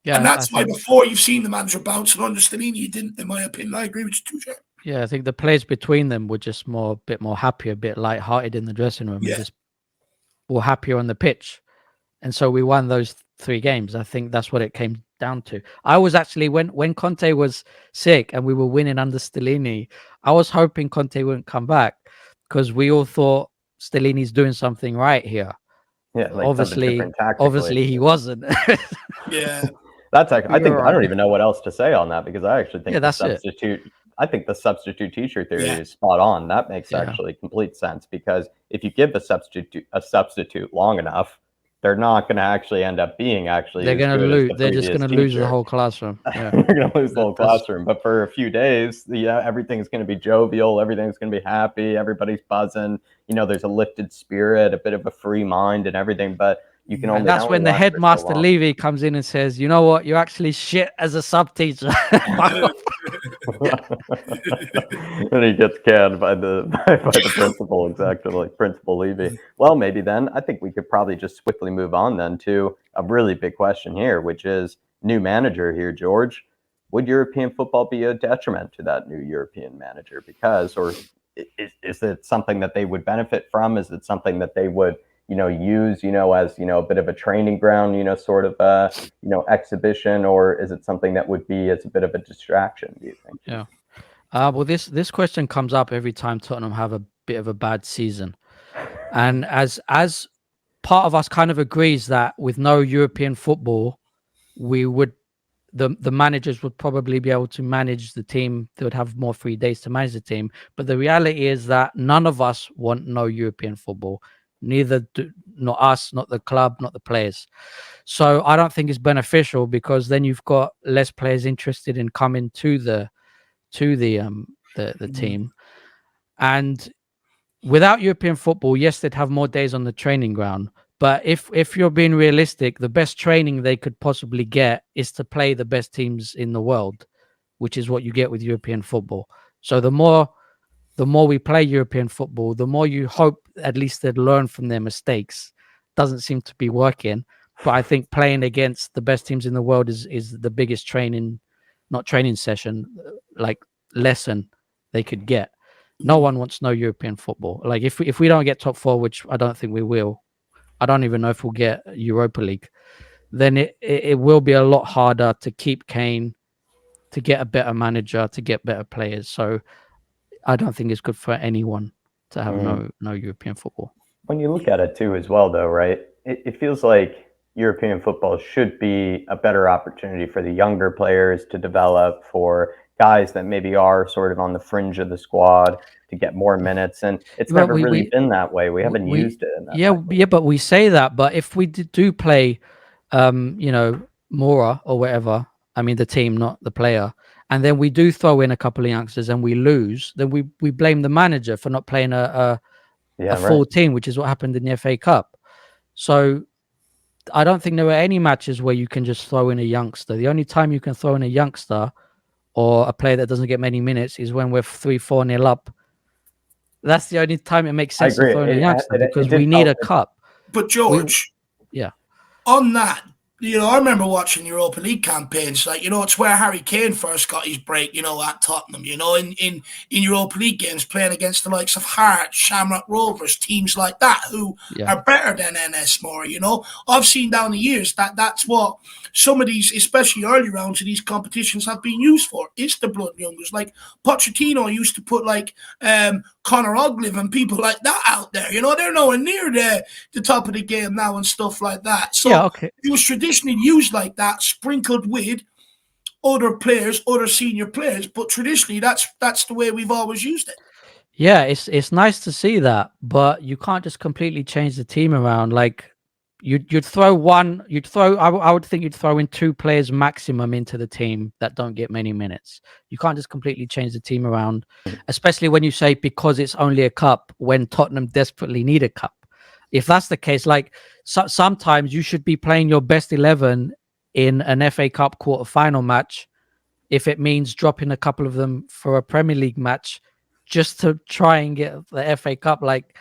Yeah, and that's why before you've seen the manager bounce and under Stellini, you didn't, in my opinion. I agree with you too, Jeff. Yeah, I think the players between them were just a bit more happy, a bit light-hearted in the dressing room. Yeah. Just were happier on the pitch. And so we won those 3 games. I think that's what it came down to. I was actually, when Conte was sick and we were winning under Stellini, I was hoping Conte wouldn't come back because we all thought Stellini's doing something right here. Yeah, like obviously he wasn't. Yeah. That's actually, I don't even know what else to say on that because I actually think I think the substitute teacher theory is spot on. That makes actually complete sense because if you give a substitute long enough, they're not going to actually end up being They're going to lose. They're just going to lose the whole classroom. Yeah. They're going to lose the whole classroom. But for a few days, everything's going to be jovial. Everything's going to be happy. Everybody's buzzing. There's a lifted spirit, a bit of a free mind, and everything. But you can only. And that's when the headmaster Levy comes in and says, "You know what? You're actually shit as a sub teacher." And he gets canned by the principal, exactly like Principal Levy. Well, maybe then I think we could probably just swiftly move on then to a really big question here, which is new manager here, George. Would European football be a detriment to that new European manager? Because, or is it something that they would benefit from? Is it something that they would, use, as, a bit of a training ground, sort of a, exhibition, or is it something that would be as a bit of a distraction, do you think? Yeah. Well, this question comes up every time Tottenham have a bit of a bad season, and as part of us kind of agrees that with no European football, we would the managers would probably be able to manage the team. They would have more free days to manage the team. But the reality is that none of us want no European football. Not us, not the club, not the players. So I don't think it's beneficial, because then you've got less players interested in coming to the team. And without European football, yes, they'd have more days on the training ground. But if you're being realistic, the best training they could possibly get is to play the best teams in the world, which is what you get with European football. So the more we play European football, the more you hope at least they'd learn from their mistakes. Doesn't seem to be working. But I think playing against the best teams in the world is the biggest not training session, like lesson they could get. No one wants no European football. Like if we don't get top four, which I don't think we will, I don't even know if we'll get Europa League, then it will be a lot harder to keep Kane, to get a better manager, to get better players. So I don't think it's good for anyone to have no European football. When you look at it too as well, though, right, it feels like European football should be a better opportunity for the younger players to develop, for guys that maybe are sort of on the fringe of the squad to get more minutes, and it's never really been that way. We haven't used it in that way. Yeah, but we say that, but if we do play Mora or whatever, I mean the team, not the player, and then we do throw in a couple of youngsters and we lose, then we blame the manager for not playing a full team, which is what happened in the FA Cup. So I don't think there were any matches where you can just throw in a youngster. The only time you can throw in a youngster or a player that doesn't get many minutes is when we're 3-4-0 up. That's the only time it makes sense to throw in a youngster, because we need a cup. But George, on that, I remember watching Europa League campaigns. Like, it's where Harry Kane first got his break, at Tottenham, in Europa League games, playing against the likes of Hearts, Shamrock Rovers, teams like that, who are better than NS Mora, I've seen down the years that's what some of these, especially early rounds of these competitions, have been used for. It's the blood youngers. Like Pochettino used to put Conor Oglive and people like that out there. They're nowhere near the top of the game now and stuff like that. So it was traditionally used like that, sprinkled with other players, other senior players. But traditionally, that's the way we've always used it. Yeah, it's nice to see that, but you can't just completely change the team around. Like you'd throw I would think you'd throw in 2 players maximum into the team that don't get many minutes. You can't just completely change the team around, especially when you say because it's only a cup, when Tottenham desperately need a cup. If that's the case, like sometimes you should be playing your best 11 in an FA Cup quarter-final match, if it means dropping a couple of them for a Premier League match just to try and get the FA Cup. Like,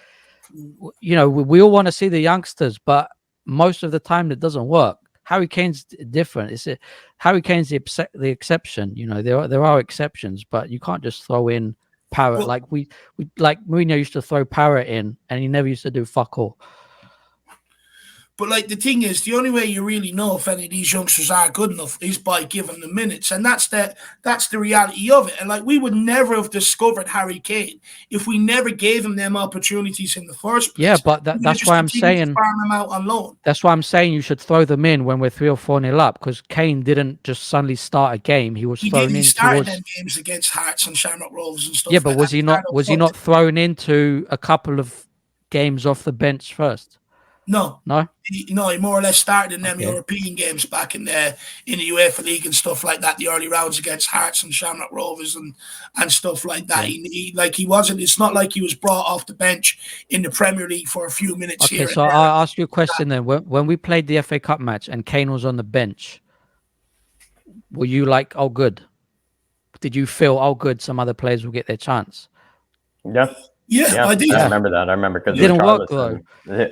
we all want to see the youngsters, but most of the time it doesn't work. Harry Kane's different. Harry Kane's the exception. There are exceptions, but you can't just throw in Parrott. Well, like Mourinho used to throw Parrott in, and he never used to do fuck all. But the thing is, the only way you really know if any of these youngsters are good enough is by giving them minutes, and that's the reality of it. And we would never have discovered Harry Kane if we never gave him them opportunities in the first place. Yeah, but that's why I'm saying farm them out on loan. That's why I'm saying you should throw them in when we're 3 or 4-0 up, because Kane didn't just suddenly start a game. He was thrown in. He started them games against Hearts and Shamrock Rovers and stuff. Yeah, but was he not thrown into a couple of games off the bench first? No. He more or less started in them European games back in the UEFA League and stuff like that, the early rounds against Hearts and Shamrock Rovers and stuff like that. Yeah. He wasn't. It's not like he was brought off the bench in the Premier League for a few minutes here. Okay, so I'll ask you a question then. When we played the FA Cup match and Kane was on the bench, were you like, oh good? Did you feel, oh good, some other players will get their chance? Yeah. Yeah, I did. I remember that. I remember because it didn't work though.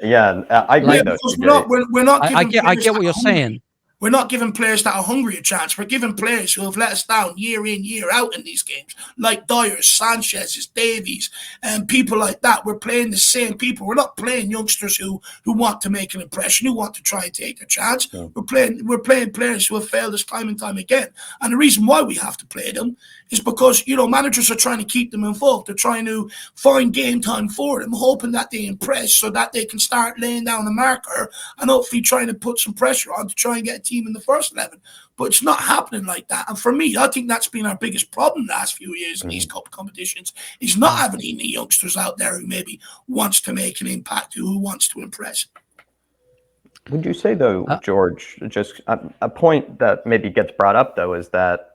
Yeah, I agree. We're not. I get what you're saying. We're not giving players that are hungry a chance. We're giving players who have let us down year in, year out in these games, like Dyers, Sanchez's, Davies, and people like that. We're playing the same people. We're not playing youngsters who want to make an impression, who want to try and take a chance. Yeah. We're playing players who have failed us time and time again. And the reason why we have to play them is because, you know, managers are trying to keep them involved. They're trying to find game time for them, hoping that they impress so that they can start laying down a marker and hopefully trying to put some pressure on to try and get a team in the first 11. But it's not happening like that. And for me, I think that's been our biggest problem the last few years in these cup competitions, is not having any youngsters out there who maybe wants to make an impact, who wants to impress. Would you say, though, George, just a point that maybe gets brought up, though, is that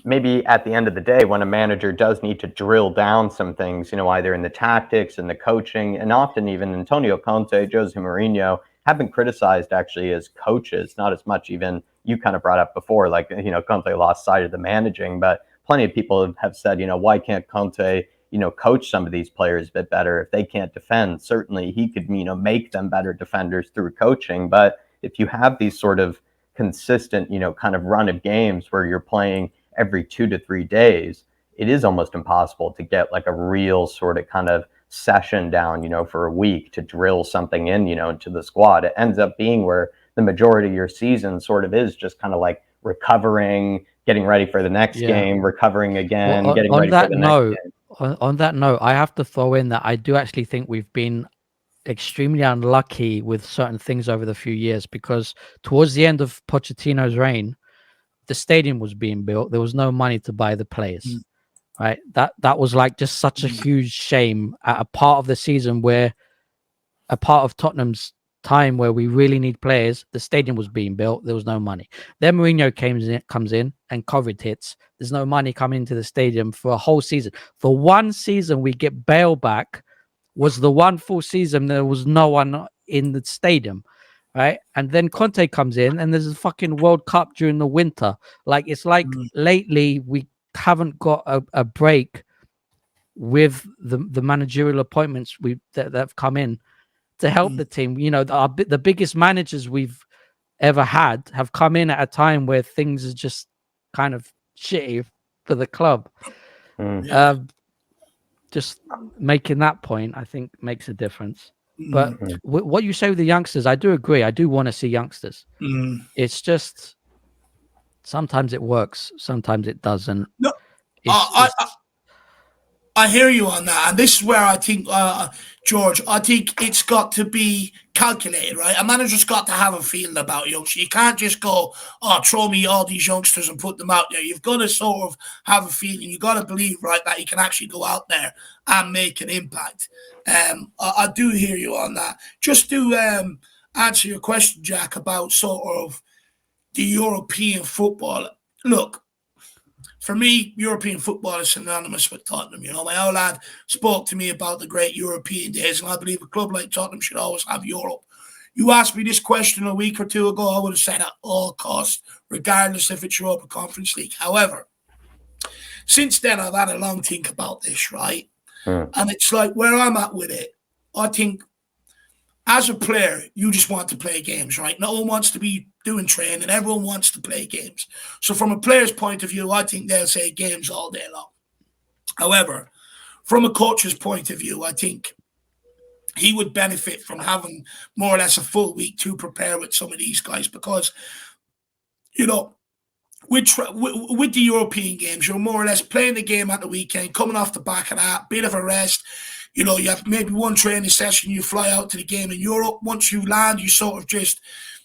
maybe at the end of the day, when a manager does need to drill down some things, you know, either in the tactics and the coaching, and often even Antonio Conte, Jose Mourinho have been criticized actually as coaches, not as much even you kind of brought up before, like, you know, Conte lost sight of the managing, but plenty of people have said, you know, why can't Conte, you know, coach some of these players a bit better if they can't defend? Certainly he could, you know, make them better defenders through coaching. But if you have these sort of consistent, you know, kind of run of games where you're playing every 2 to 3 days, it is almost impossible to get like a real sort of kind of session down, you know, for a week to drill something in, you know, into the squad. It ends up being where the majority of your season sort of is just kind of like recovering, getting ready for the next game, recovering again, well, getting ready for the next game. On that note, I have to throw in that I do actually think we've been extremely unlucky with certain things over the few years, because towards the end of Pochettino's reign, the stadium was being built. There was no money to buy the players. Right, that was like just such a huge shame at a part of the season where, a part of Tottenham's time where we really need players. The stadium was being built, there was no money. Then Mourinho comes in and COVID hits. There's no money coming into the stadium for a whole season. For one season, we get Bale back. Was the one full season there was no one in the stadium, right? And then Conte comes in, and there's a fucking World Cup during the winter. Like, it's like lately we haven't got a break with the managerial appointments that have come in to help the team. You know, the biggest managers we've ever had have come in at a time where things are just kind of shitty for the club. Just making that point, I think, makes a difference. But what you say with the youngsters, I do agree. I do want to see youngsters. It's just sometimes it works, sometimes it doesn't. No, I hear you on that, and this is where I think, George, I think it's got to be calculated, right? A manager's got to have a feeling about youngsters. You can't just go, throw me all these youngsters and put them out there. You've got to sort of have a feeling. You've got to believe, right, that you can actually go out there and make an impact. I do hear you on that. Just to answer your question, Jack, about sort of the European football. Look, for me, European football is synonymous with Tottenham. You know, my old lad spoke to me about the great European days, and I believe a club like Tottenham should always have Europe. You asked me this question a week or two ago, I would have said at all costs, regardless if it's Europa Conference League. However, since then, I've had a long think about this, right? And it's like where I'm at with it, I think as a player, you just want to play games, right? No one wants to be doing training. Everyone wants to play games. So from a player's point of view, I think they'll say games all day long. However, from a coach's point of view, I think he would benefit from having more or less a full week to prepare with some of these guys, because, you know, with the European games, you're more or less playing the game at the weekend, coming off the back of that, bit of a rest. You know, you have maybe one training session, you fly out to the game in Europe. Once you land, you sort of just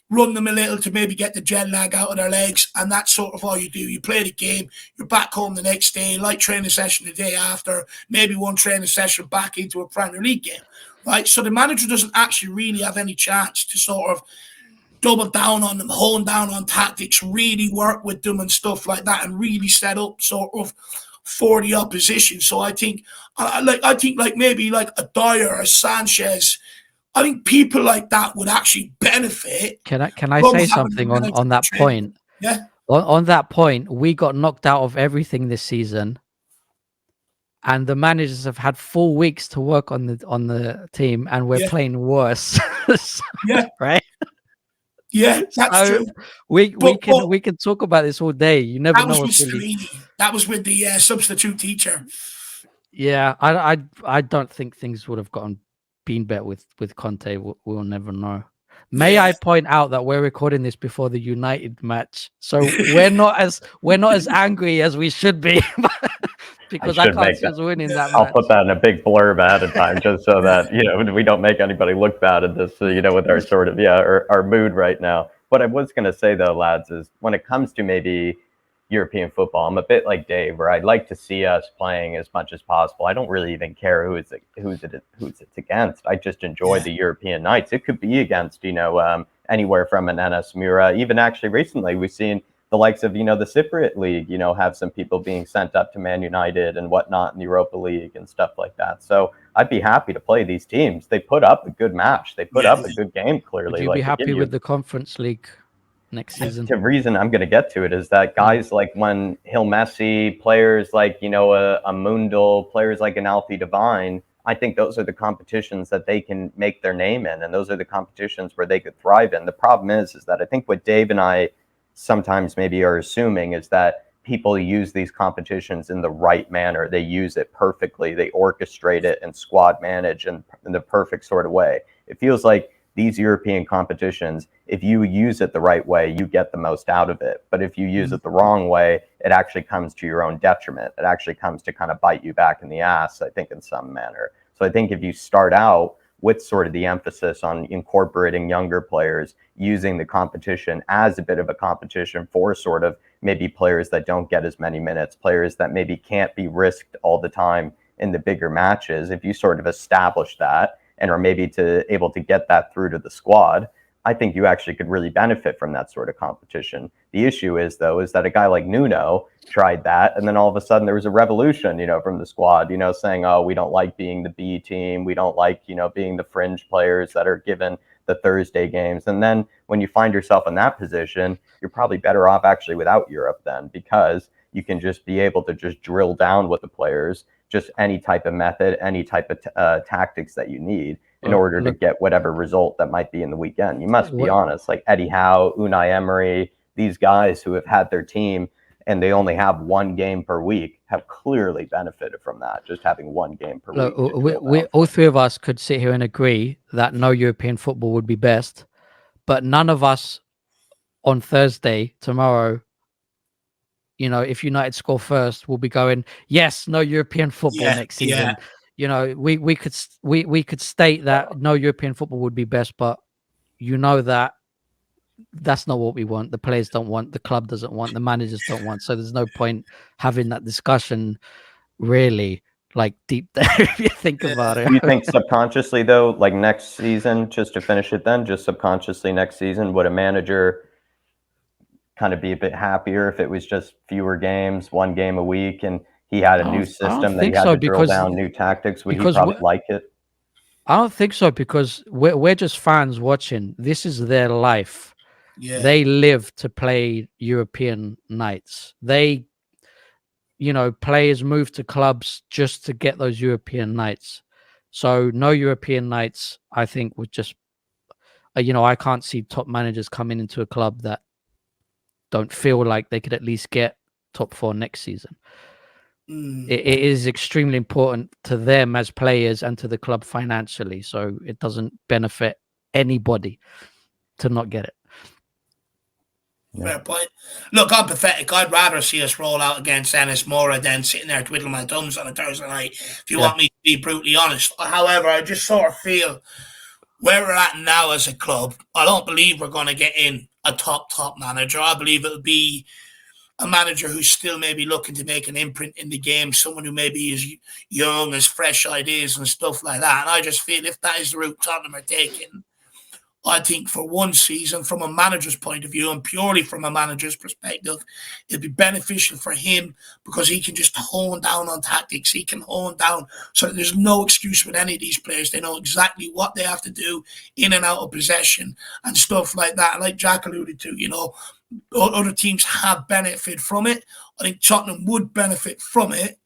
run them a little to maybe get the jet lag out of their legs, and that's sort of all you do. You play the game, you're back home the next day, light training session the day after, maybe one training session back into a Premier League game, right? So the manager doesn't actually really have any chance to sort of double down on them, hone down on tactics, really work with them and stuff like that, and really set up sort of for the opposition. So I think maybe like a Dyer, a Sanchez, I think people like that would actually benefit. Can I say something on that point? Yeah. On that point, we got knocked out of everything this season, and the managers have had 4 weeks to work on the team, and we're playing worse. Yeah. Right. Yeah, that's So true. we But can talk about this all day. You never that was know with what's really. Stellini. That was with the substitute teacher. Yeah, I don't think things would have been better with Conte. We'll never know. May I point out that we're recording this before the United match, so we're not as angry as we should be, because I can't see us winning that match. I'll put that in a big blurb ahead of time, just so that we don't make anybody look bad at this. With our sort of our mood right now. What I was going to say though, lads, is when it comes to maybe European football, I'm a bit like Dave, where I'd like to see us playing as much as possible. I don't really even care who it's against. I just enjoy the European nights. It could be against anywhere from an NS Mura. Even actually recently, we've seen the likes of the Cypriot League. Have some people being sent up to Man United and whatnot in the Europa League and stuff like that. So I'd be happy to play these teams. They put up a good match. They put up a good game. Clearly, would you be happy with the Conference League next season? The reason I'm going to get to it is that guys like when Hill Messi, players like a Mundal, players like an Alfie Devine, I think those are the competitions that they can make their name in, and those are the competitions where they could thrive in. The problem is that I think what Dave and I sometimes maybe are assuming is that people use these competitions in the right manner. They use it perfectly. They orchestrate it and squad manage in the perfect sort of way. It feels like these European competitions, if you use it the right way, you get the most out of it. But if you use it the wrong way, it actually comes to your own detriment. It actually comes to kind of bite you back in the ass, I think, in some manner. So I think if you start out with sort of the emphasis on incorporating younger players, using the competition as a bit of a competition for sort of maybe players that don't get as many minutes, players that maybe can't be risked all the time in the bigger matches, if you sort of establish that, and are maybe able to get that through to the squad, I think you actually could really benefit from that sort of competition. The issue is that a guy like Nuno tried that, and then all of a sudden there was a revolution, from the squad, saying, oh, we don't like being the B team, we don't like, being the fringe players that are given the Thursday games. And then when you find yourself in that position, you're probably better off actually without Europe then, because you can just be able to just drill down with the players, just any type of method, any type of tactics that you need in order to get whatever result that might be in the weekend. You must be honest, like Eddie Howe, Unai Emery, these guys who have had their team and they only have one game per week have clearly benefited from that, just having one game per week. We all three of us could sit here and agree that no European football would be best, but none of us on Thursday, tomorrow, if United score first, we'll be going, yes, no European football next season. We could state that no European football would be best, but that that's not what we want. The players don't want, the club doesn't want, the managers don't want. So there's no point having that discussion, really, like deep there, if you think about it. Do you think subconsciously, though, like next season, just to finish it then, just subconsciously next season, would a manager kind of be a bit happier if it was just fewer games, one game a week, and he had a new system that he had to drill down new tactics? Would he probably like it? I don't think so, because we're just fans watching. This is their life. They live to play European nights. They, players move to clubs just to get those European nights. So no European nights, I think, would just, I can't see top managers coming into a club that don't feel like they could at least get top 4 next season. It is extremely important to them as players and to the club financially. So it doesn't benefit anybody to not get it. Fair point. Look, I'm pathetic. I'd rather see us roll out against Ennis Mora than sitting there twiddling my thumbs on a Thursday night, if you want me to be brutally honest. However, I just sort of feel where we're at now as a club, I don't believe we're going to get in a top manager. I believe it'll be a manager who's still maybe looking to make an imprint in the game, someone who maybe is young, has fresh ideas and stuff like that. And I just feel if that is the route Tottenham are taking, I think for one season, from a manager's point of view and purely from a manager's perspective, it'd be beneficial for him because he can just hone down on tactics. He can hone down so that there's no excuse with any of these players. They know exactly what they have to do in and out of possession and stuff like that. Like Jack alluded to, other teams have benefited from it. I think Tottenham would benefit from it.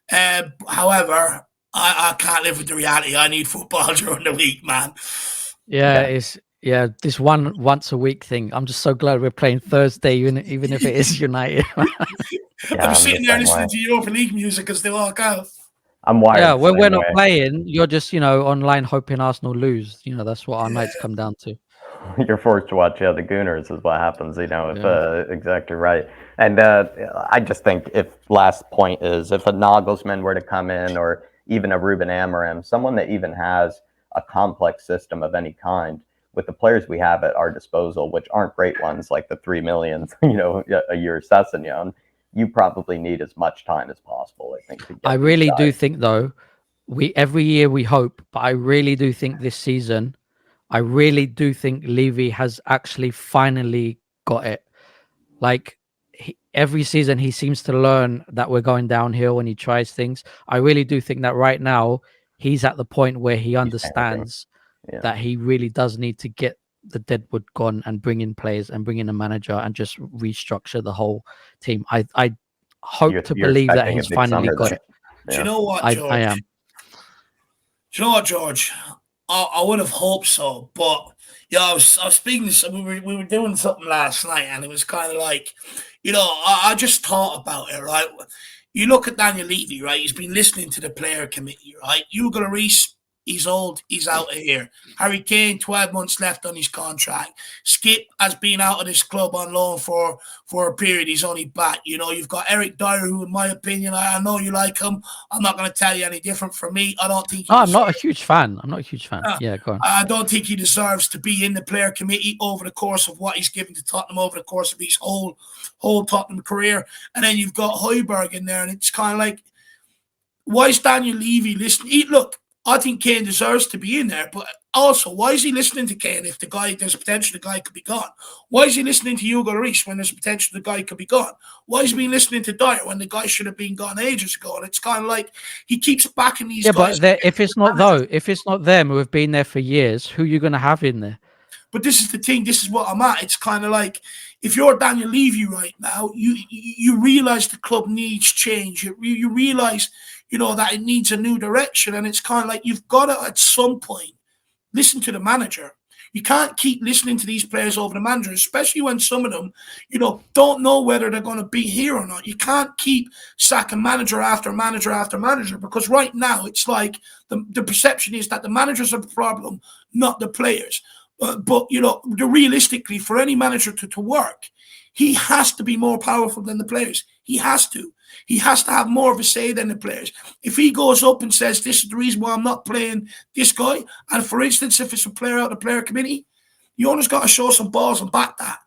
However, I can't live with the reality. I need football during the week, man. Yeah, it's Yeah, this once a week thing. I'm just so glad we're playing Thursday, even if it is United. Yeah, I'm sitting there the same listening way. to Europa League music as they walk out. I'm wired Yeah, the when same we're not way. playing, you're just online hoping Arsenal lose. That's what our nights come down to. You're forced to watch the Gooners is what happens, if Yeah. exactly right. And I just think if last point is if a Nagelsmann were to come in or even a Ruben Amorim, someone that even has a complex system of any kind with the players we have at our disposal, which aren't great ones like the 3 million, a year Sessegnon, you probably need as much time as possible, I think, to get I these really do guys. think though, every year we hope, but I really do think this season, I really do think Levy has actually finally got it. Like every season he seems to learn that we're going downhill and he tries things. I really do think that right now he's at the point where he He's panicking. understands that he really does need to get the deadwood gone and bring in players and bring in a manager and just restructure the whole team. I hope to You're believe that expecting a he's big finally summer got then. it. Do you know what, I George? am. Do you know what, George? I would have hoped so, but yeah, I was speaking to we were doing something last night, and it was kind of like, I just thought about it, right? You look at Daniel Levy, right? He's been listening to the player committee, right? Hugo Lloris, he's old, he's out of here. Harry Kane, 12 months left on his contract. Skip has been out of this club on loan for a period. He's only back. You've got Eric Dyer, who, in my opinion, I know you like him. I'm not going to tell you any different from me. I don't think No, I'm not a huge fan. Yeah, go on. I don't think he deserves to be in the player committee over the course of what he's given to Tottenham over the course of his whole Tottenham career. And then you've got Højbjerg in there, and it's kind of like, why is Daniel Levy listening? Look, I think Kane deserves to be in there, but also, why is he listening to Kane if there's a potential the guy could be gone? Why is he listening to Hugo Lloris when there's a potential the guy could be gone? Why is he listening to Dyer when the guy should have been gone ages ago? And it's kind of like he keeps backing these guys. But if it's not them who have been there for years, who are you going to have in there? But this is the thing. This is what I'm at. It's kind of like if you're Daniel Levy right now, you realize the club needs change. You realize, that it needs a new direction. And it's kind of like you've got to, at some point, listen to the manager. You can't keep listening to these players over the manager, especially when some of them, don't know whether they're going to be here or not. You can't keep sacking manager after manager after manager, because right now it's like the perception is that the managers are the problem, not the players. But realistically, for any manager to work, he has to be more powerful than the players. He has to. He has to have more of a say than the players. If he goes up and says, this is the reason why I'm not playing this guy, and for instance, if it's a player out of the player committee, you almost got to show some balls and back that,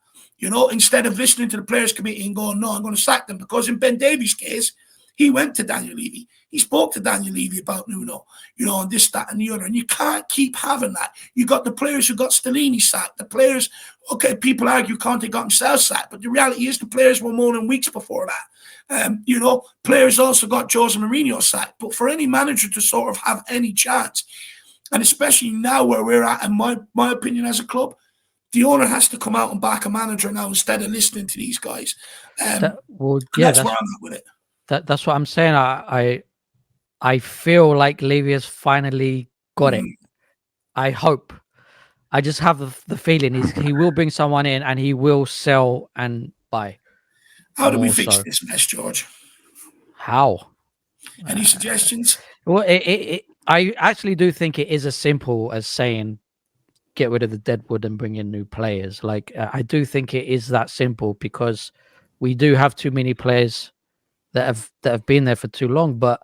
instead of listening to the players committee and going, no, I'm going to sack them. Because in Ben Davies' case, he went to Daniel Levy. He spoke to Daniel Levy about Nuno, and this, that, and the other. And you can't keep having that. You got the players who got Stellini sacked. The players, okay, people argue Conte got himself sacked, but the reality is the players were moaning weeks before that. Players also got Jose Mourinho sacked. But for any manager to sort of have any chance, and especially now where we're at, in my opinion as a club, the owner has to come out and back a manager now instead of listening to these guys. That's where I'm at with it. That's what I'm saying. I feel like Levy has finally got it. I hope. I just have the feeling he will bring someone in and he will sell and buy. How do we fix this mess, George? How? Any suggestions? Well, I actually do think it is as simple as saying get rid of the deadwood and bring in new players. Like I do think it is that simple, because we do have too many players that have been there for too long. But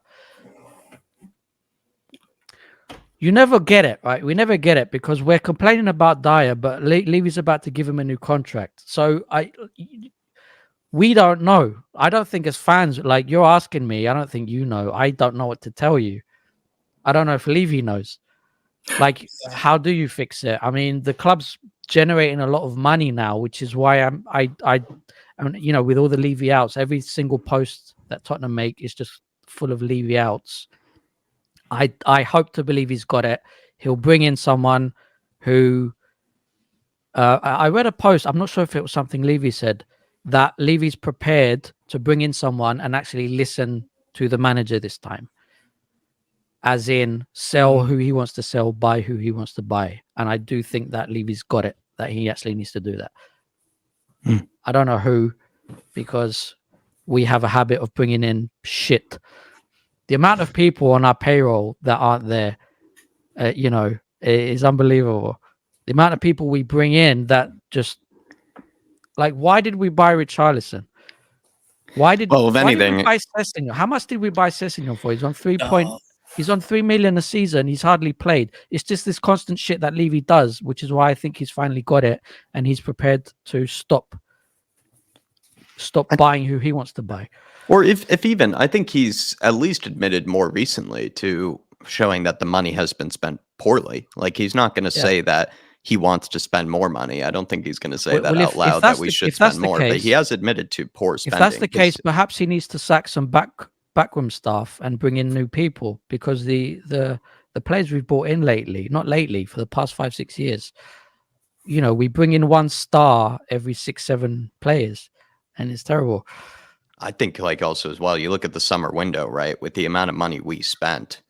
you never get it, right? We never get it, because we're complaining about Dyer, but Levy's about to give him a new contract. So we don't know. I don't think as fans, like you're asking me, I don't think you know. I don't know what to tell you. I don't know if Levy knows. Like, how do you fix it? I mean, the club's generating a lot of money now, which is why I with all the Levy outs, every single post that Tottenham make is just full of Levy outs. I hope to believe he's got it. He'll bring in someone who I read a post. I'm not sure if it was something Levy said, that Levy's prepared to bring in someone and actually listen to the manager this time. as in sell who he wants to sell, buy who he wants to buy. And I do think that Levy's got it, that he actually needs to do that. I don't know who, because we have a habit of bringing in shit. The amount of people on our payroll that aren't there, you know, is unbelievable. The amount of people we bring in that just, like, why did we buy Richarlison? Why did we buy Sessegnon? How much did we buy Sessegnon for? He's on he's on 3 million a season. He's hardly played. It's just this constant shit that Levy does, which is why I think he's finally got it, and he's prepared to stop buying who he wants to buy. Or if even, I think he's at least admitted more recently to showing that the money has been spent poorly. Like, he's not going to say that he wants to spend more money. I don't think he's going to say that out loud, that we should spend more. But he has admitted to poor spending. If that's the case, perhaps he needs to sack some backroom staff and bring in new people, because the players we've brought in for the past 5-6 years, you know, we bring in one star every 6-7 players, and it's terrible. I think, like, also as well, you look at the summer window, right? With the amount of money we spent,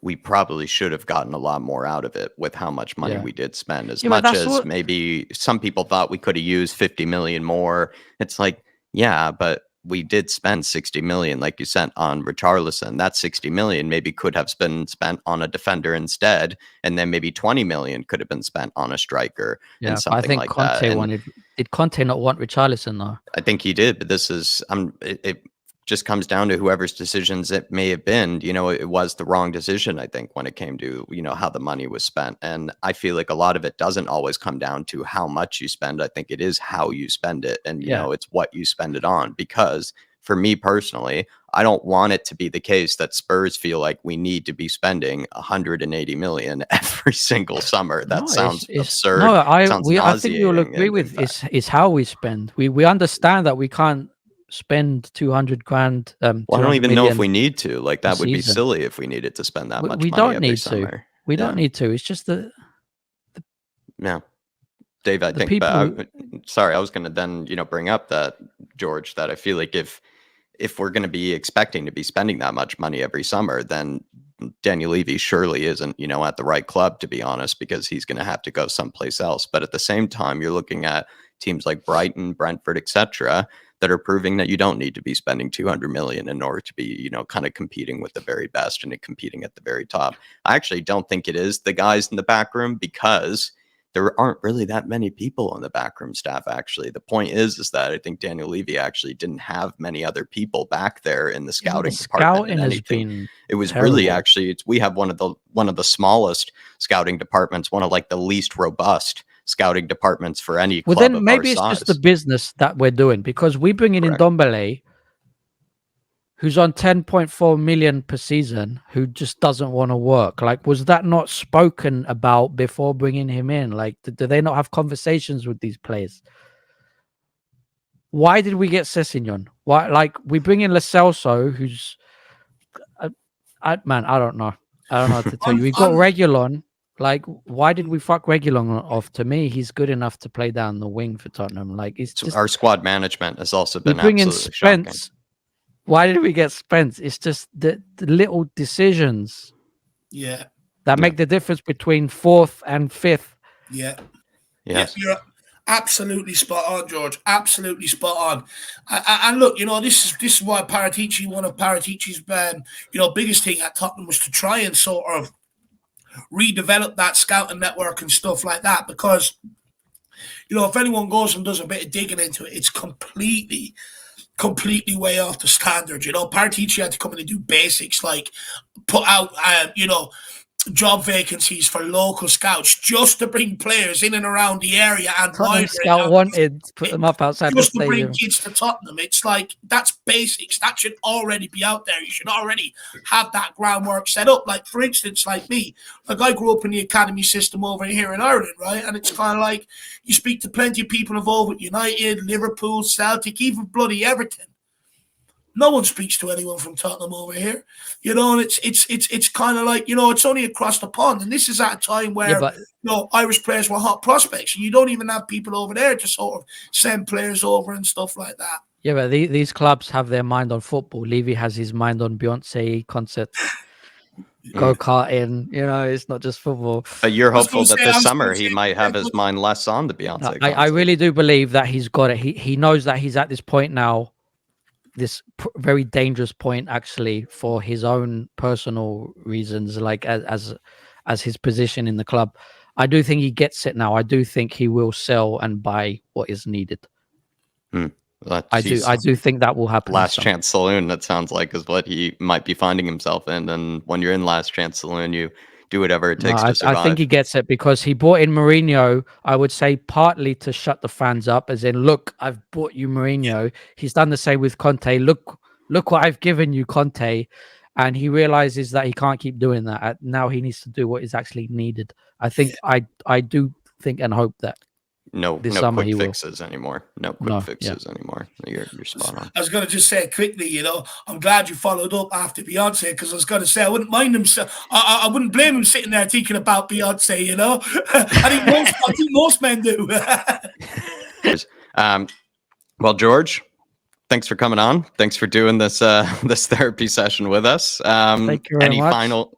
we probably should have gotten a lot more out of it with how much money we did spend. As much as maybe some people thought we could have used 50 million more. It's like, yeah, but we did spend 60 million, like you said, on Richarlison. That 60 million maybe could have been spent on a defender instead, and then maybe 20 million could have been spent on a striker. Yeah, and something I think like Conte that. Did Conte not want Richarlison though? I think he did, but this is it just comes down to whoever's decisions it may have been. You know, it was the wrong decision, I think, when it came to, you know, how the money was spent. And I feel like a lot of it doesn't always come down to how much you spend. I think it is how you spend it, and you know, it's what you spend it on. Because for me personally, I don't want it to be the case that Spurs feel like we need to be spending 180 million every single summer. That sounds absurd. No, I think you'll agree with is how we spend. We understand that we can't spend 200 grand. Well, I don't even know if we need to. Like, that would be silly if we needed to spend that much money. We don't need summer. to. We don't need to. It's just yeah. Dave, I think, sorry, I was going to then, you know, bring up that, George, that I feel like if we're going to be expecting to be spending that much money every summer, then Daniel Levy surely isn't, you know, at the right club, to be honest, because he's going to have to go someplace else. But at the same time, you're looking at teams like Brighton, Brentford, etc., that are proving that you don't need to be spending 200 million in order to be, you know, kind of competing with the very best and competing at the very top. I actually don't think it is the guys in the back room, because there aren't really that many people on the backroom staff. Actually, the point is that I think Daniel Levy actually didn't have many other people back there in the scouting department. It was terrible. Really, actually, we have one of the smallest scouting departments, one of like the least robust scouting departments for any club. Well, then maybe it's just the business that we're doing, because we bring in Ndombele, who's on 10.4 million per season, who just doesn't want to work. Like, was that not spoken about before bringing him in? Like, do they not have conversations with these players? Why did we get Sessegnon? Why, like, we bring in Lo Celso, who's, I don't know. I don't know what to tell you. We got Reguilon. Like, why did we fuck Reguilon off? To me, he's good enough to play down the wing for Tottenham. Like, it's just, our squad management has also been absolutely shocking. Why did we get Spence? It's just the little decisions that make the difference between 4th and 5th. Yeah. You're absolutely spot on, George. Absolutely spot on. And look, you know, this is why Paratici, one of Paratici's you know, biggest thing at Tottenham was to try and sort of redevelop that scouting network and stuff like that, because, you know, if anyone goes and does a bit of digging into it, it's completely way off the standard. You know, Paratici had to come in and do basics, like put out you know, job vacancies for local scouts just to bring players in and around the area, and scout wanted to put them up outside just the to stadium. bring kids to Tottenham. It's like, that's basics. That should already be out there. You should already have that groundwork set up. Like, for instance, like me, like, I grew up in the academy system over here in Ireland, right? And it's kind of like, you speak to plenty of people involved with United, Liverpool, Celtic, even bloody Everton. No one speaks to anyone from Tottenham over here, you know, and it's kind of like, you know, it's only across the pond, and this is at a time where you know, Irish players were hot prospects, and you don't even have people over there to sort of send players over and stuff like that. Yeah, but these clubs have their mind on football. Levy has his mind on Beyonce concerts. go-karting. You know, it's not just football. But you're hopeful that this summer he might have his mind less on the Beyonce. I really do believe that he's got it. He knows that he's at this point now, this very dangerous point actually, for his own personal reasons, like as his position in the club. I do think he gets it now. I do think he will sell and buy what is needed. I do think that will happen. Last chance saloon, that sounds like, is what he might be finding himself in. And when you're in last chance saloon, you do whatever it takes to survive. I think he gets it because he brought in Mourinho, I would say partly to shut the fans up, as in, look, I've brought you Mourinho. He's done the same with Conte. Look what I've given you, Conte. And he realizes that he can't keep doing that. Now he needs to do what is actually needed. I think I do think and hope that no quick fixes anymore. No quick fixes anymore. You're spot on. I was going to just say quickly, you know, I'm glad you followed up after Beyonce, because I was going to say I wouldn't mind him. I wouldn't blame him sitting there thinking about Beyonce. You know, I think most men do. Well, George, thanks for coming on. Thanks for doing this this therapy session with us. Thank you very much.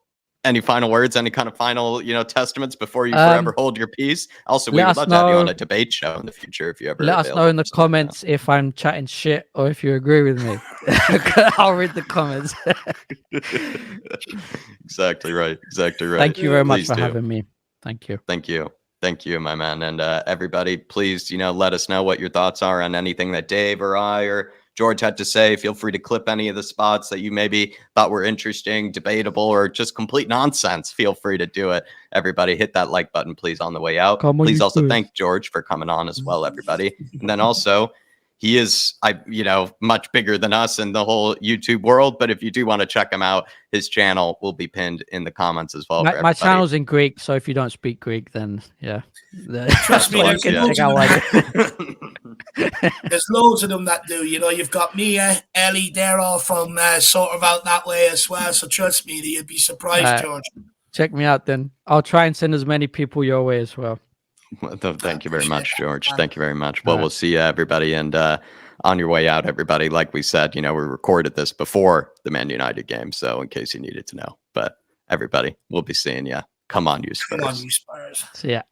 Any final words, any kind of final, testaments before you forever hold your peace? Also, we would love to have you on a debate show in the future if you ever let us know in the comments if I'm chatting shit or if you agree with me. I'll read the comments. Exactly right. Thank you very much for having me. Thank you, my man. And everybody, please, let us know what your thoughts are on anything that Dave or I or George had to say. Feel free to clip any of the spots that you maybe thought were interesting, debatable, or just complete nonsense. Feel free to do it. Everybody, hit that like button, please, on the way out. Please also thank George for coming on as well, everybody. And then also, he is, much bigger than us in the whole YouTube world. But if you do want to check him out, his channel will be pinned in the comments as well. My channel's in Greek, so if you don't speak Greek, then trust me, there's loads of them that do. You've got Mia, Ellie, they're all from sort of out that way as well. So trust me, you'd be surprised, George. Check me out then. I'll try and send as many people your way as well. Thank you very much, George. Thank you very much. Well, we'll see you, everybody. And on your way out, everybody, like we said, we recorded this before the Man United game. So in case you needed to know. But everybody, we'll be seeing you. Come on, you Spurs. Come on, you Spurs. See ya.